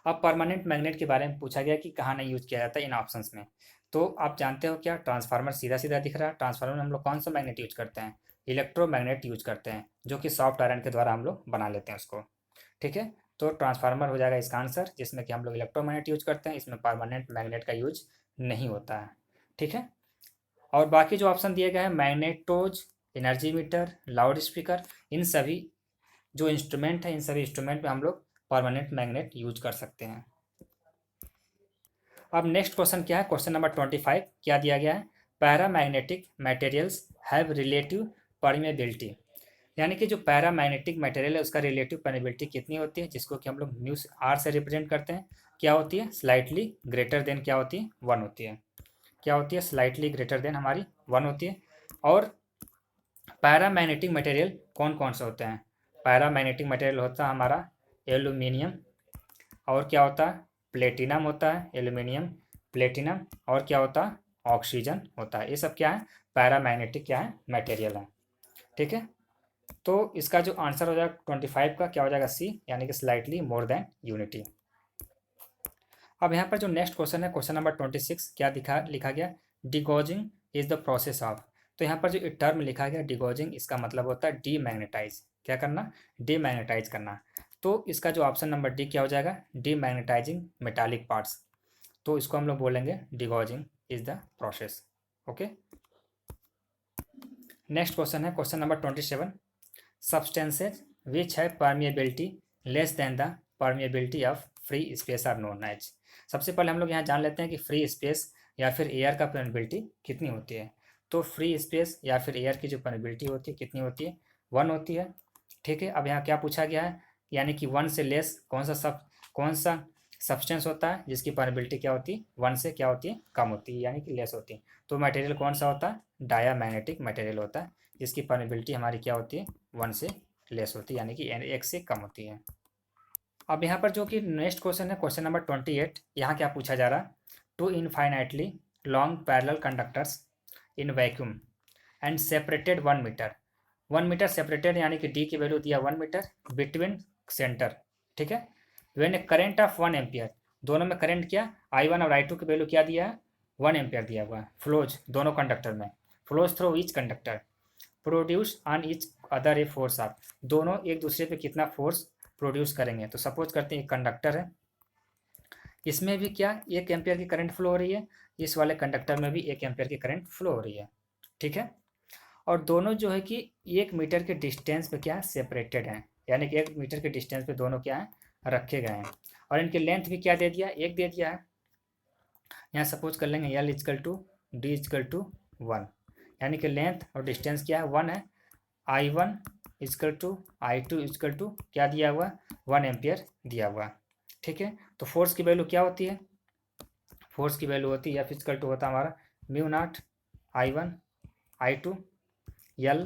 अब परमानेंट मैग्नेट के बारे में पूछा गया कि कहाँ नहीं यूज किया जाता इन ऑप्शंस में। तो आप जानते हो क्या, ट्रांसफार्मर सीधा सीधा दिख रहा है, ट्रांसफार्मर में हम लोग कौन सा मैग्नेट यूज करते हैं, इलेक्ट्रोमैग्नेट यूज करते हैं, जो कि सॉफ्ट आयरन के द्वारा हम लोग बना लेते हैं उसको, ठीक है। तो ट्रांसफार्मर हो जाएगा इसका आंसर, जिसमें कि हम लोग इलेक्ट्रोमैग्नेट यूज करते हैं, इसमें परमानेंट मैग्नेट का यूज नहीं होता है, ठीक है। और बाकी जो ऑप्शन दिए गए हैं, मैग्नेटोज, एनर्जी मीटर, लाउड स्पीकर, इन सभी जो इंस्ट्रूमेंट है, इन सभी इंस्ट्रूमेंट में हम लोग परमानेंट मैग्नेट यूज कर सकते हैं। अब नेक्स्ट क्वेश्चन क्या है, क्वेश्चन नंबर 25 क्या दिया गया है, paramagnetic materials have relative permeability. यानी कि जो पैरामैग्नेटिक मटेरियल है उसका रिलेटिव परमेबिलिटी कितनी होती है, जिसको कि हम लोग न्यू आर से रिप्रेजेंट करते हैं, क्या होती है, स्लाइटली ग्रेटर देन क्या होती है, 1 होती है। क्या होती है, स्लाइटली ग्रेटर देन हमारी वन होती है। और पैरामैग्नेटिक मटेरियल कौन कौन से होते हैं? पैरामैग्नेटिक मटेरियल होता है हमारा एल्यूमिनियम, और क्या होता है? प्लेटिनम होता है, एल्यूमिनियम, प्लेटिनम, और क्या होता है? ऑक्सीजन होता है। ये सब क्या है? पैरामैग्नेटिक क्या है? मटेरियल है। ठीक है, तो इसका जो आंसर हो जाएगा 25 का क्या हो जाएगा? सी, यानी कि स्लाइटली मोर देन यूनिटी। अब यहाँ पर जो नेक्स्ट क्वेश्चन है, क्वेश्चन नंबर 26, क्या लिखा गया? डिगॉजिंग इज द प्रोसेस ऑफ। तो यहाँ पर जो टर्म लिखा गया डिगॉजिंग, इसका मतलब होता है डीमैग्नेटाइज। क्या करना? डीमैग्नेटाइज करना। तो इसका जो ऑप्शन नंबर डी क्या हो जाएगा? Demagnetising metallic parts. तो इसको हम लोग बोलेंगे degaussing is the process. Okay, next question है क्वेश्चन नंबर 27। सब्सटेंसेज विच है permeability less than the permeability of free space are known as. सबसे पहले हम लोग यहाँ जान लेते हैं कि फ्री स्पेस या फिर एयर का परमिएबिलिटी कितनी होती है। तो फ्री स्पेस या फिर एयर की जो परमिएबिलिटी होती है कितनी होती है? 1 होती है। ठीक है, अब यहाँ क्या पूछा गया है, यानी कि 1 से लेस कौन सा सब्सटेंस होता है जिसकी परमिएबिलिटी क्या होती है? 1 से क्या होती है? कम होती है, यानी कि लेस होती है। तो मटेरियल कौन सा होता है? डायामैग्नेटिक मटेरियल होता है, जिसकी परमिएबिलिटी हमारी क्या होती है? 1 से लेस होती है, यानी कि 1 से कम होती है। अब यहाँ पर जो कि नेक्स्ट क्वेश्चन है क्वेश्चन नंबर 28, यहाँ क्या पूछा जा रहा है? Two infinitely long parallel conductors in vacuum and separated 1 metre, 1 metre separated, यानी कि डी की वैल्यू दिया 1 मीटर बिटवीन सेंटर। ठीक है, when a current of 1 ampere, दोनों में करंट क्या? I1 और I2 की वैल्यू क्या दिया है? 1 एम्पियर दिया हुआ है। फ्लोज दोनों कंडक्टर में, flows through each conductor, produce on each other a force of, दोनों एक दूसरे पे कितना फोर्स प्रोड्यूस करेंगे। तो सपोज करते हैं एक कंडक्टर है, इसमें भी क्या 1 एम्पियर की करंट फ्लो हो रही है, इस वाले कंडक्टर में भी 1 एम्पियर की करंट फ्लो हो रही है। ठीक है, और दोनों जो है कि 1 मीटर के डिस्टेंस पे क्या है? सेपरेटेड हैं, यानी कि 1 मीटर के डिस्टेंस पे दोनों क्या है? रखे गए हैं। और इनकी लेंथ भी क्या दे दिया? 1 दे दिया है। यहाँ सपोज कर लेंगे L is equal to D is equal to 1, यानी कि लेंथ और डिस्टेंस क्या है? 1 है। I1 is equal to I2 is equal to क्या दिया हुआ? 1 एम्पियर दिया हुआ। ठीक है, तो फोर्स की वैल्यू क्या होती है? फोर्स की वैल्यू होती है F इजकल टू होता है हमारा mu naught I1 I2 L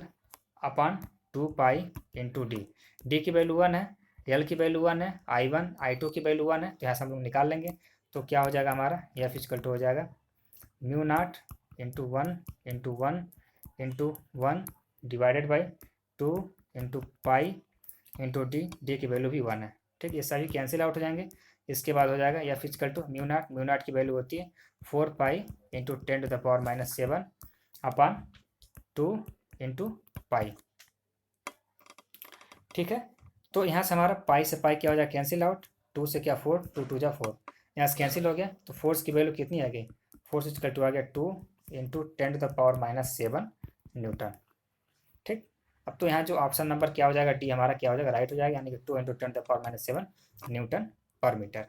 अपान 2 पाई इंटू डी। डी की वैल्यू 1 है, L की वैल्यू 1 है, I1 I2 की वैल्यू 1 है, तो यहाँ से हम लोग निकाल लेंगे। तो क्या हो जाएगा हमारा? F इजकल टू हो जाएगा mu naught into 1 into 1 divided by 2 into pi into D, D की वैल्यू भी 1 है। ठीक, ये सभी कैंसिल आउट हो जाएंगे। इसके बाद हो जाएगा F इजकल टू म्यू नॉट की वैल्यू होती है 4 पाई इंटू 10⁻⁻7 अपान 2 इंटू पाई। ठीक है, तो यहाँ से हमारा पाई से पाई क्या हो जाएगा? कैंसिल आउट, 2 से क्या 4, 2 2 जा 4, यहाँ से कैंसिल हो गया। तो फोर्स की वैल्यू कितनी आ गई? फोर्स इजकल टू आ गया 2 इंटू 10⁻⁻7 न्यूटन। ठीक, अब तो यहाँ जो ऑप्शन नंबर क्या हो जाएगा? डी हमारा क्या हो जाएगा? राइट हो जाएगा, यानी कि 2 इंटू 10⁻⁻7 न्यूटन पर मीटर।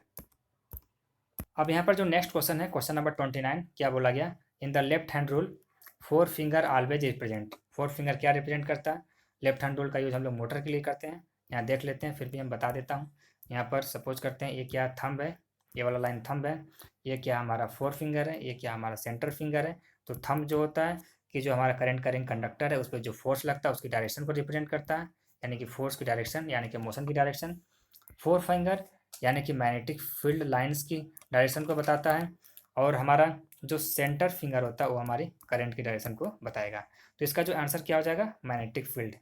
अब यहाँ पर जो नेक्स्ट क्वेश्चन है क्वेश्चन नंबर 29, क्या बोला गया? In the left hand rule 4 finger always represent, 4 finger क्या रिप्रेजेंट करता है? लेफ्ट हैंड रूल का यूज हम लोग मोटर के लिए करते हैं। यहाँ देख लेते हैं, फिर भी हम बता देता हूँ। यहाँ पर सपोज करते हैं ये क्या थंब है, ये वाला लाइन थंब है, ये क्या हमारा 4 फिंगर है, ये क्या हमारा सेंटर फिंगर है। तो थंब जो होता है कि जो हमारा करंट का रिंग कंडक्टर है उस पर जो फोर्स लगता है उसकी डायरेक्शन को रिप्रेजेंट करता है, यानी कि फोर्स की डायरेक्शन, यानी कि मोशन की डायरेक्शन। 4 फिंगर यानी कि मैग्नेटिक फील्ड लाइंस की डायरेक्शन को बताता है, और हमारा जो सेंटर फिंगर होता है वो हमारी करंट की डायरेक्शन को बताएगा। तो इसका जो आंसर क्या हो जाएगा? Magnetic field.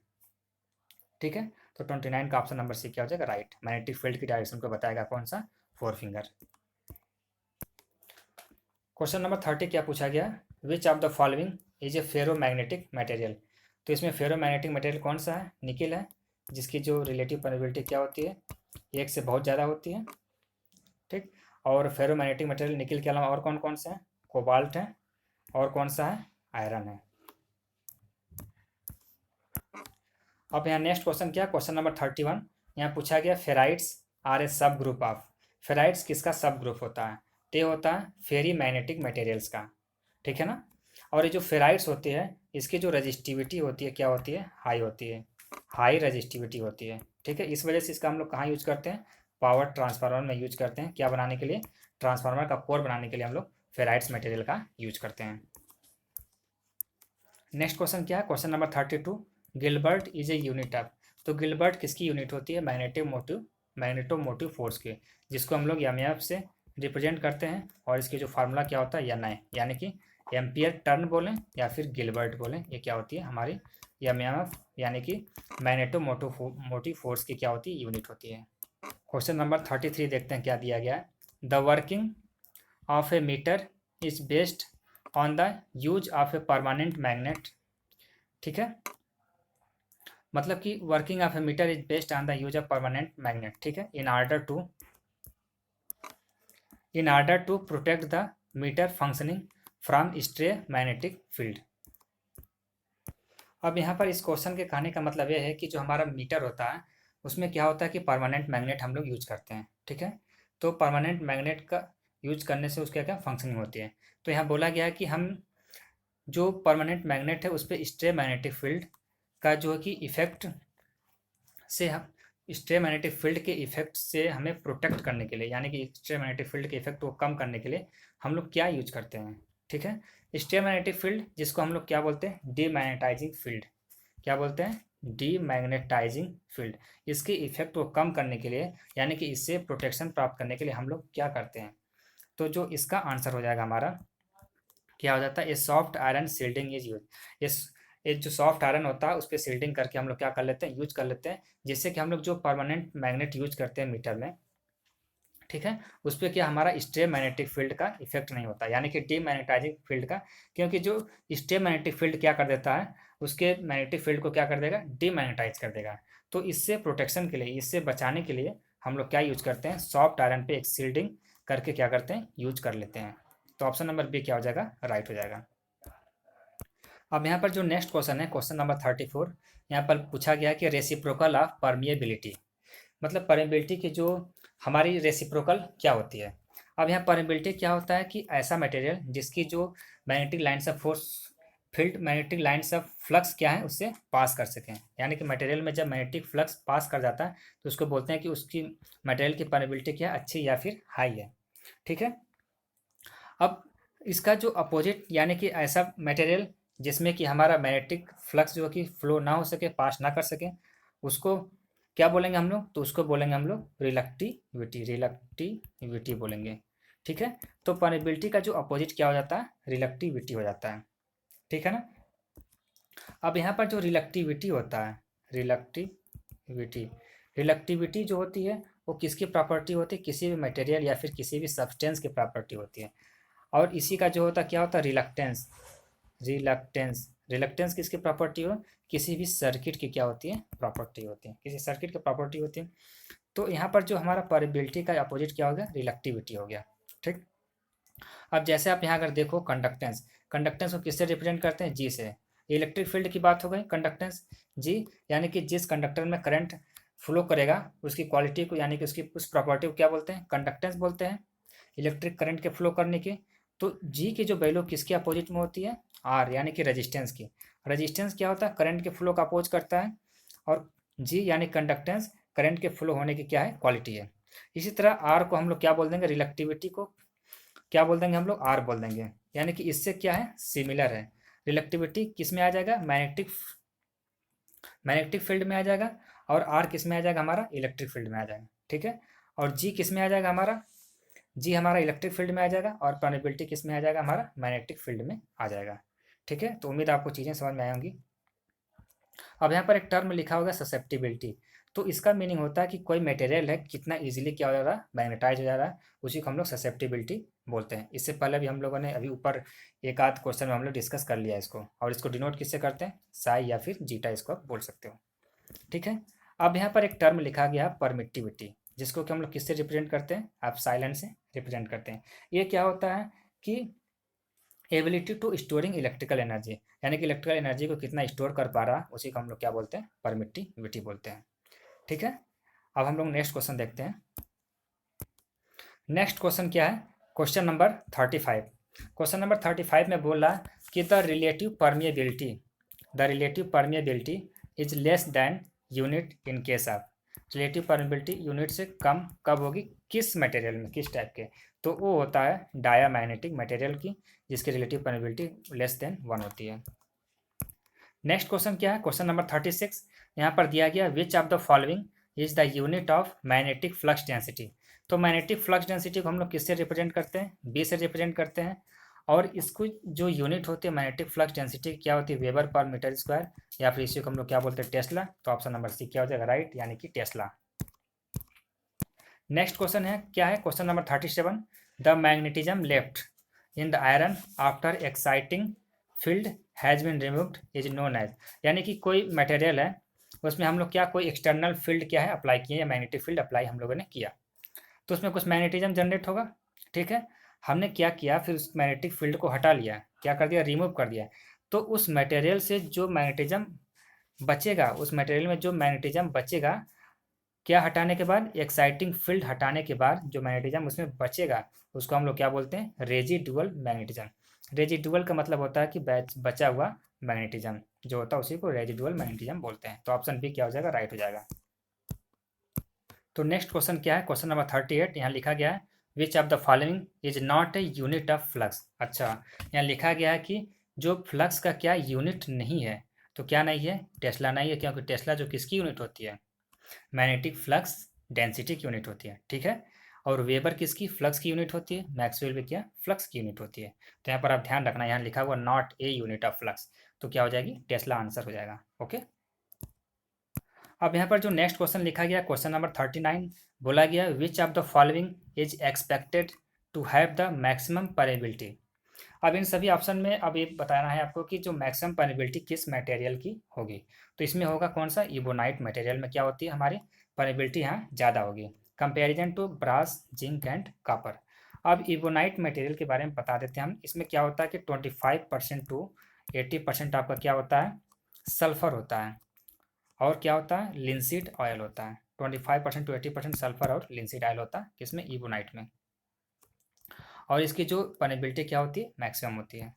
ठीक है, तो 29 का ऑप्शन नंबर सी क्या हो जाएगा? राइट, मैग्नेटिक फील्ड की डायरेक्शन को बताएगा कौन सा? 4 फिंगर। क्वेश्चन नंबर 30 क्या पूछा गया? Which of the following is a ferromagnetic material. तो इसमें फेरोमैग्नेटिक मटेरियल कौन सा है? निकिल है, जिसकी जो रिलेटिव परमिएबिलिटी क्या होती है? 1 से बहुत ज़्यादा होती है। ठीक, और फेरोमैग्नेटिक मटेरियल निकिल के अलावा और कौन कौन से हैं? कोबाल्ट है, और कौन सा है? आयरन है। अब यहाँ नेक्स्ट क्वेश्चन क्या? क्वेश्चन नंबर 31, यहाँ पूछा गया फेराइट्स आर ए सब ग्रुप ऑफ। फेराइट्स किसका सब ग्रुप होता है? तो ये होता है फेरी मैग्नेटिक मटेरियल्स का। ठीक है ना, और ये जो फेराइट्स होती है इसकी जो रजिस्टिविटी होती है क्या होती है? हाई होती है, हाई रजिस्टिविटी होती है। ठीक है, इस वजह से इसका हम लोग कहाँ यूज करते हैं? पावर ट्रांसफार्मर में यूज करते हैं। क्या बनाने के लिए? ट्रांसफार्मर का कोर बनाने के लिए हम लोग फेराइट्स मटेरियल का यूज करते हैं। नेक्स्ट क्वेश्चन क्या है, question number 32, Gilbert is a unit of. तो गिलबर्ट किसकी यूनिट होती है, मैग्नेटोमोटिव फोर्स की, जिसको हम लोग एम से रिप्रेजेंट करते हैं। और इसकी जो फार्मूला क्या होता है एन आई, यानी कि एम्पियर टर्न बोलें या फिर गिलबर्ट बोलें, ये क्या होती है हमारी एम यानी कि मैग्नेटोमोटिव फोर्स की क्या होती है, यूनिट होती है। क्वेश्चन नंबर 33 देखते हैं क्या दिया गया है। The working of a meter is based on the use of a permanent magnet. ठीक है, मतलब कि working of a meter is based on the use of permanent magnet. ठीक है, in order to protect the meter functioning from stray magnetic field. अब यहाँ पर इस क्वेश्चन के कहने का मतलब यह है कि जो हमारा मीटर होता है उसमें क्या होता है कि परमानेंट मैग्नेट हम लोग यूज करते हैं। ठीक है, तो परमानेंट मैग्नेट का यूज करने से उसका क्या फंक्शनिंग होती है। तो यहाँ बोला गया है कि हम जो परमानेंट मैग्नेट है उस पर स्ट्रे मैग्नेटिक फील्ड का जो है कि इफेक्ट से हम स्ट्रे मैग्नेटिक फील्ड के इफेक्ट से हमें प्रोटेक्ट करने के लिए, यानी कि स्ट्रे मैग्नेटिक फील्ड के इफेक्ट को कम करने के लिए हम लोग क्या यूज करते हैं। ठीक है, स्ट्रे मैग्नेटिक फील्ड जिसको हम लोग क्या बोलते हैं, डीमैग्नेटाइजिंग फील्ड। क्या बोलते हैं, डीमैग्नेटाइजिंग फील्ड। इसके इफेक्ट को कम करने के लिए, यानी कि इससे प्रोटेक्शन प्राप्त करने के लिए हम लोग क्या करते हैं। तो जो इसका आंसर हो जाएगा हमारा क्या हो जाता है, ये soft iron shielding is use. इस ये जो सॉफ्ट आयरन होता है उस पर सील्डिंग करके हम लोग क्या कर लेते हैं, यूज कर लेते हैं, जिससे कि हम लोग जो परमानेंट मैग्नेट यूज करते हैं मीटर में, ठीक है, उस पर क्या हमारा स्ट्रे मैग्नेटिक फील्ड का इफेक्ट नहीं होता, यानी कि डीमैग्नेटाइजिंग फील्ड का। क्योंकि जो स्ट्रे मैग्नेटिक फील्ड क्या कर देता है, उसके मैग्नेटिक फील्ड को क्या कर देगा, डीमैग्नेटाइज कर देगा। तो इससे प्रोटेक्शन के लिए, इससे बचाने के लिए हम लोग क्या यूज करते हैं, सॉफ्ट आयरन पे एक सील्डिंग करके क्या करते हैं, यूज कर लेते हैं। तो ऑप्शन नंबर बी क्या हो जाएगा, राइट हो जाएगा। अब यहाँ पर जो नेक्स्ट क्वेश्चन है, क्वेश्चन नंबर 34, यहाँ पर पूछा गया है कि रेसिप्रोकल ऑफ परमिएबिलिटी, मतलब परमिएबिलिटी की जो हमारी रेसिप्रोकल क्या होती है। अब यहाँ परमिएबिलिटी क्या होता है कि ऐसा मटेरियल जिसकी जो magnetic lines of force field, magnetic lines of flux क्या है उससे पास कर सकें, यानी कि मटेरियल में जब मैग्नेटिक फ्लक्स पास कर जाता है तो उसको बोलते हैं कि उसकी मटेरियल की परमिएबिलिटी क्या है, अच्छी या फिर हाई है। ठीक है, अब इसका जो अपोजिट, यानी कि ऐसा मटेरियल जिसमें कि हमारा मैग्नेटिक फ्लक्स जो कि फ्लो ना हो सके, पास ना कर सके, उसको क्या बोलेंगे हम लोग, तो उसको बोलेंगे हम लोग रिलक्टिविटी बोलेंगे। ठीक है, तो परमिएबिलिटी का जो अपोजिट क्या हो जाता है, रिलक्टिविटी हो जाता है। ठीक है ना। अब यहाँ पर जो रिलक्टिविटी होता है, रिलक्टिविटी रिलक्टिविटी जो होती है वो किसकी प्रॉपर्टी होती है, किसी भी मटेरियल या फिर किसी भी सब्सटेंस की प्रॉपर्टी होती है। और इसी का जो होता क्या होता है, रिलक्टेंस। रिलक्टेंस किसकी प्रॉपर्टी हो, किसी भी सर्किट की क्या होती है, प्रॉपर्टी होती है, किसी सर्किट की प्रॉपर्टी होती है। तो यहाँ पर जो हमारा परमिएबिलिटी का अपोजिट क्या हो गया, रिलक्टिविटी हो गया। ठीक, अब जैसे आप यहाँ अगर देखो कंडक्टेंस, कंडक्टेंस को किससे रिप्रेजेंट करते हैं, जी से। इलेक्ट्रिक फील्ड की बात हो गई, कंडक्टेंस जी, यानी कि जिस कंडक्टर में करंट फ्लो करेगा उसकी क्वालिटी को, यानी कि उसकी उस प्रॉपर्टी को क्या बोलते हैं, कंडक्टेंस बोलते हैं, इलेक्ट्रिक करंट के फ्लो करने की। तो जी की जो वैल्यू किसके अपोजिट में होती है, आर, यानी कि रेजिस्टेंस की। रेजिस्टेंस क्या होता है, करंट के फ्लो का अपोज करता है, और जी यानी कंडक्टेंस करंट के फ्लो होने की क्या है, क्वालिटी है। इसी तरह आर को हम लोग क्या बोल देंगे, रिलेक्टिविटी को क्या बोल देंगे हम लोग, आर बोल देंगे, यानी कि इससे क्या है, सिमिलर है। रिलेक्टिविटी किस में आ जाएगा, मैग्नेटिक फील्ड में आ जाएगा, और आर किस में आ जाएगा, हमारा इलेक्ट्रिक फील्ड में आ जाएगा। ठीक है, और जी किस में आ जाएगा, हमारा जी हमारा इलेक्ट्रिक फील्ड में आ जाएगा, और परमिएबिलिटी किस में आ जाएगा, हमारा मैग्नेटिक फील्ड में आ जाएगा। ठीक है, तो उम्मीद आपको चीज़ें समझ में आई होंगी। अब यहाँ पर एक टर्म लिखा होगा ससेप्टिबिलिटी, तो इसका मीनिंग होता है कि कोई मटेरियल है कितना इजीली क्या हो जा रहा है, मैग्नेटाइज हो जा रहा है, उसी को हम लोग ससेप्टिबिलिटी बोलते हैं। इससे पहले भी हम लोगों ने अभी ऊपर एक आध क्वेश्चन में हम लोग डिस्कस कर लिया इसको, और इसको डिनोट किससे करते हैं, साई या फिर जीटा, इसको आप बोल सकते हो। ठीक है, अब यहाँ पर एक टर्म लिखा गया परमिटिविटी, जिसको कि हम लोग किससे रिप्रेजेंट करते हैं, आप साइलेंट से रिप्रेजेंट करते हैं। ये क्या होता है कि ability to storing electrical energy, यानी कि इलेक्ट्रिकल एनर्जी को कितना स्टोर कर पा रहा, उसी को हम लोग क्या बोलते हैं, परमिटिविटी बोलते हैं। ठीक है, अब हम लोग नेक्स्ट क्वेश्चन देखते हैं। नेक्स्ट क्वेश्चन क्या है, क्वेश्चन नंबर 35। क्वेश्चन नंबर 35 में बोल रहा कि the relative permeability is less than unit in case of. Relative permeability unit से कम कब होगी, किस मटेरियल में, किस टाइप के, तो वो होता है डायामैग्नेटिक मटेरियल की, जिसकी रिलेटिव परमिएबिलिटी लेस देन 1 होती है। नेक्स्ट क्वेश्चन क्या है, क्वेश्चन नंबर 36। यहाँ पर दिया गया which of the following is the unit of magnetic flux density. तो मैग्नेटिक फ्लक्स डेंसिटी को हम लोग किससे रिप्रेजेंट करते हैं, बी से रिप्रेजेंट करते हैं। और इसको जो यूनिट होती है मैग्नेटिक फ्लक्स डेंसिटी क्या होती है, वेबर पर मीटर स्क्वायर, या फिर इसी को हम लोग क्या बोलते हैं, टेस्ला। तो ऑप्शन नंबर सी क्या हो जाएगा, राइट, यानी कि टेस्ला। नेक्स्ट क्वेश्चन है क्या है, question number 37। The magnetism left in the iron after exciting field has been removed is known as. यानी कि कोई मटेरियल है उसमें हम लोग क्या कोई एक्सटर्नल फील्ड क्या है अप्लाई किए, या मैग्नेटिक फील्ड अप्लाई हम लोगों ने किया, तो उसमें कुछ मैग्नेटिज्म जनरेट होगा। ठीक है, हमने क्या किया, फिर उस मैग्नेटिक फील्ड को हटा लिया, क्या कर दिया, रिमूव कर दिया। तो उस मटेरियल से जो मैग्नेटिज्म बचेगा, उस मटेरियल में जो मैग्नेटिज्म बचेगा, क्या हटाने के बाद, एक्साइटिंग फील्ड हटाने के बाद जो मैग्नेटिज्म उसमें बचेगा उसको हम लोग क्या बोलते हैं, रेजिडुअल मैग्नेटिज्म। रेजिडुअल का मतलब होता है कि बचा हुआ मैग्नेटिज्म जो होता है उसी को रेजिडुअल मैग्नेटिज्म बोलते हैं। तो ऑप्शन बी क्या हो जाएगा, राइट हो जाएगा। तो नेक्स्ट क्वेश्चन क्या है, क्वेश्चन नंबर 38। यहाँ लिखा गया है विच of the following is not a unit of flux. अच्छा, यहाँ लिखा गया है कि जो फ्लक्स का क्या यूनिट नहीं है, तो क्या नहीं है, टेस्ला नहीं है, क्योंकि टेस्ला जो किसकी यूनिट होती है, मैग्नेटिक फ्लक्स डेंसिटी की यूनिट होती है। ठीक है, और वेबर किसकी, फ्लक्स की यूनिट होती है, मैक्सवेल भी क्या, फ्लक्स की यूनिट होती है। तो यहाँ पर आप ध्यान रखना, यहाँ लिखा हुआ not a unit of flux, तो क्या हो जाएगी, टेस्ला आंसर हो जाएगा। ओके, अब यहाँ पर जो नेक्स्ट क्वेश्चन लिखा गया, क्वेश्चन नंबर 39, बोला गया which of the following is expected to have the maximum permeability. अब इन सभी ऑप्शन में अब ये बताना है आपको कि जो मैक्सिमम परमेबिलिटी किस मटेरियल की होगी। तो इसमें होगा कौन सा, इबोनाइट मटेरियल में क्या होती है हमारी परमेबिलिटी यहाँ ज़्यादा होगी comparison to brass, zinc and copper. अब इबोनाइट मटेरियल के बारे में बता देते हैं हम। इसमें क्या होता है कि 25% टू 80% आपका क्या होता है, सल्फर होता है, और क्या होता है, लिंसीड ऑयल होता है। 25% टू 80% सल्फर और लिंसीड ऑयल होता है किसमें, इबोनाइट में। और इसकी जो परमेबिलिटी क्या होती है, मैक्सिमम होती है।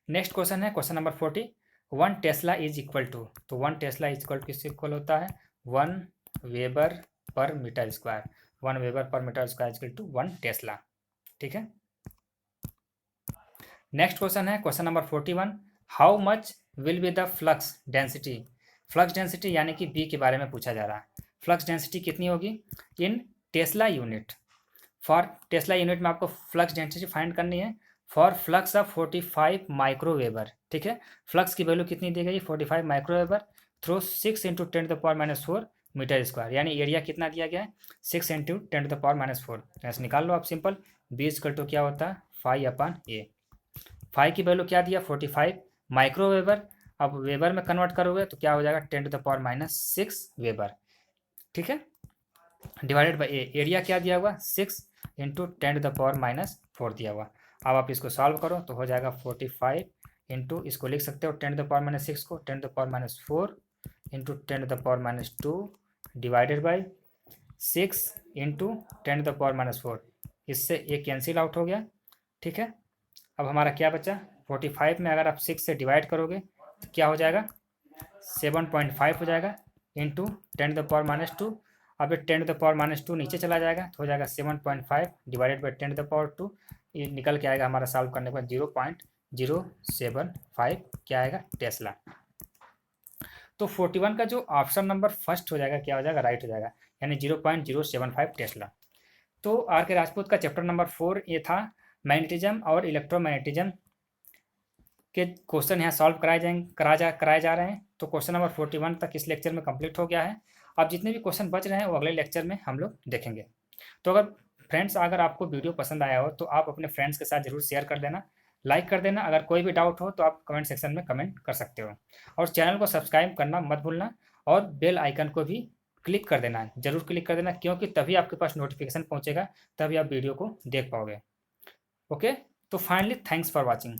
नेक्स्ट क्वेश्चन है question number 40। 1 tesla is equal to, तो 1 टेस्ला इज इक्वल टू किससे इक्वल होता है, 1 वेबर पर मीटर स्क्वायर। 1 वेबर पर metre square equal to 1 tesla. ठीक है, नेक्स्ट क्वेश्चन है question number 41। How much will be the flux density. Flux density यानी कि बी के बारे में पूछा जा रहा है। फ्लक्स डेंसिटी कितनी होगी in tesla unit. For tesla unit में आपको फ्लक्स डेंसिटी फाइंड करनी है फॉर फ्लक्स ऑफ 45 माइक्रोवेबर। ठीक है, फ्लक्स की वैल्यू कितनी दी गई, 45 माइक्रोवेबर थ्रू 6 इंटू 10⁻⁴ मीटर स्क्वायर, यानी एरिया कितना दिया गया है, 6 इंटू 10⁻⁴। ऐसे निकाल लो आप सिंपल, बी इक्वल टू क्या होता है, 5/A। 5 की वैल्यू क्या दिया, 45 माइक्रोवेबर। अब वेबर में कन्वर्ट करोगे तो क्या हो जाएगा, 10⁻⁶ वेबर। ठीक है, डिवाइडेड बाई ए, एरिया क्या दिया हुआ, 6 इंटू 10⁻⁴ दिया हुआ। अब आप इसको सॉल्व करो तो हो जाएगा 45 इंटू, इसको लिख सकते हो 10⁻⁶ को 10⁻⁴ इंटू 10⁻² डिवाइडेड बाई 6 इंटू 10⁻⁴। इससे ये कैंसिल आउट हो गया। ठीक है, अब हमारा क्या बचा, 45 में अगर आप 6 से डिवाइड करोगे तो क्या हो जाएगा, 7.5 हो जाएगा इंटू 10⁻²। अब 10⁻² नीचे चला जाएगा तो हो जाएगा 7.5 डिवाइडेड बाई 10⁻²। ये निकल के आएगा हमारा सॉल्व करने के बाद 0.075 क्या आएगा, टेस्ला। तो 41 का जो ऑप्शन नंबर फर्स्ट हो जाएगा क्या हो जाएगा, राइट हो जाएगा, यानी 0.075 टेस्ला। तो आर के राजपूत का चैप्टर नंबर 4 ये था, मैग्नेटिज्म और इलेक्ट्रोमैग्नेटिज्म के क्वेश्चन यहाँ सॉल्व कराए जा रहे हैं। तो क्वेश्चन नंबर 41 तक इस लेक्चर में कंप्लीट हो गया है। अब जितने भी क्वेश्चन बच रहे हैं वो अगले लेक्चर में हम लोग देखेंगे। तो अगर आपको वीडियो पसंद आया हो तो आप अपने फ्रेंड्स के साथ जरूर शेयर कर देना, लाइक कर देना। अगर कोई भी डाउट हो तो आप कमेंट सेक्शन में कमेंट कर सकते हो, और चैनल को सब्सक्राइब करना मत भूलना, और बेल आइकन को भी क्लिक कर देना, जरूर क्लिक कर देना, क्योंकि तभी आपके पास नोटिफिकेशन पहुँचेगा, तभी आप वीडियो को देख पाओगे। ओके, तो फाइनली थैंक्स फॉर वॉचिंग।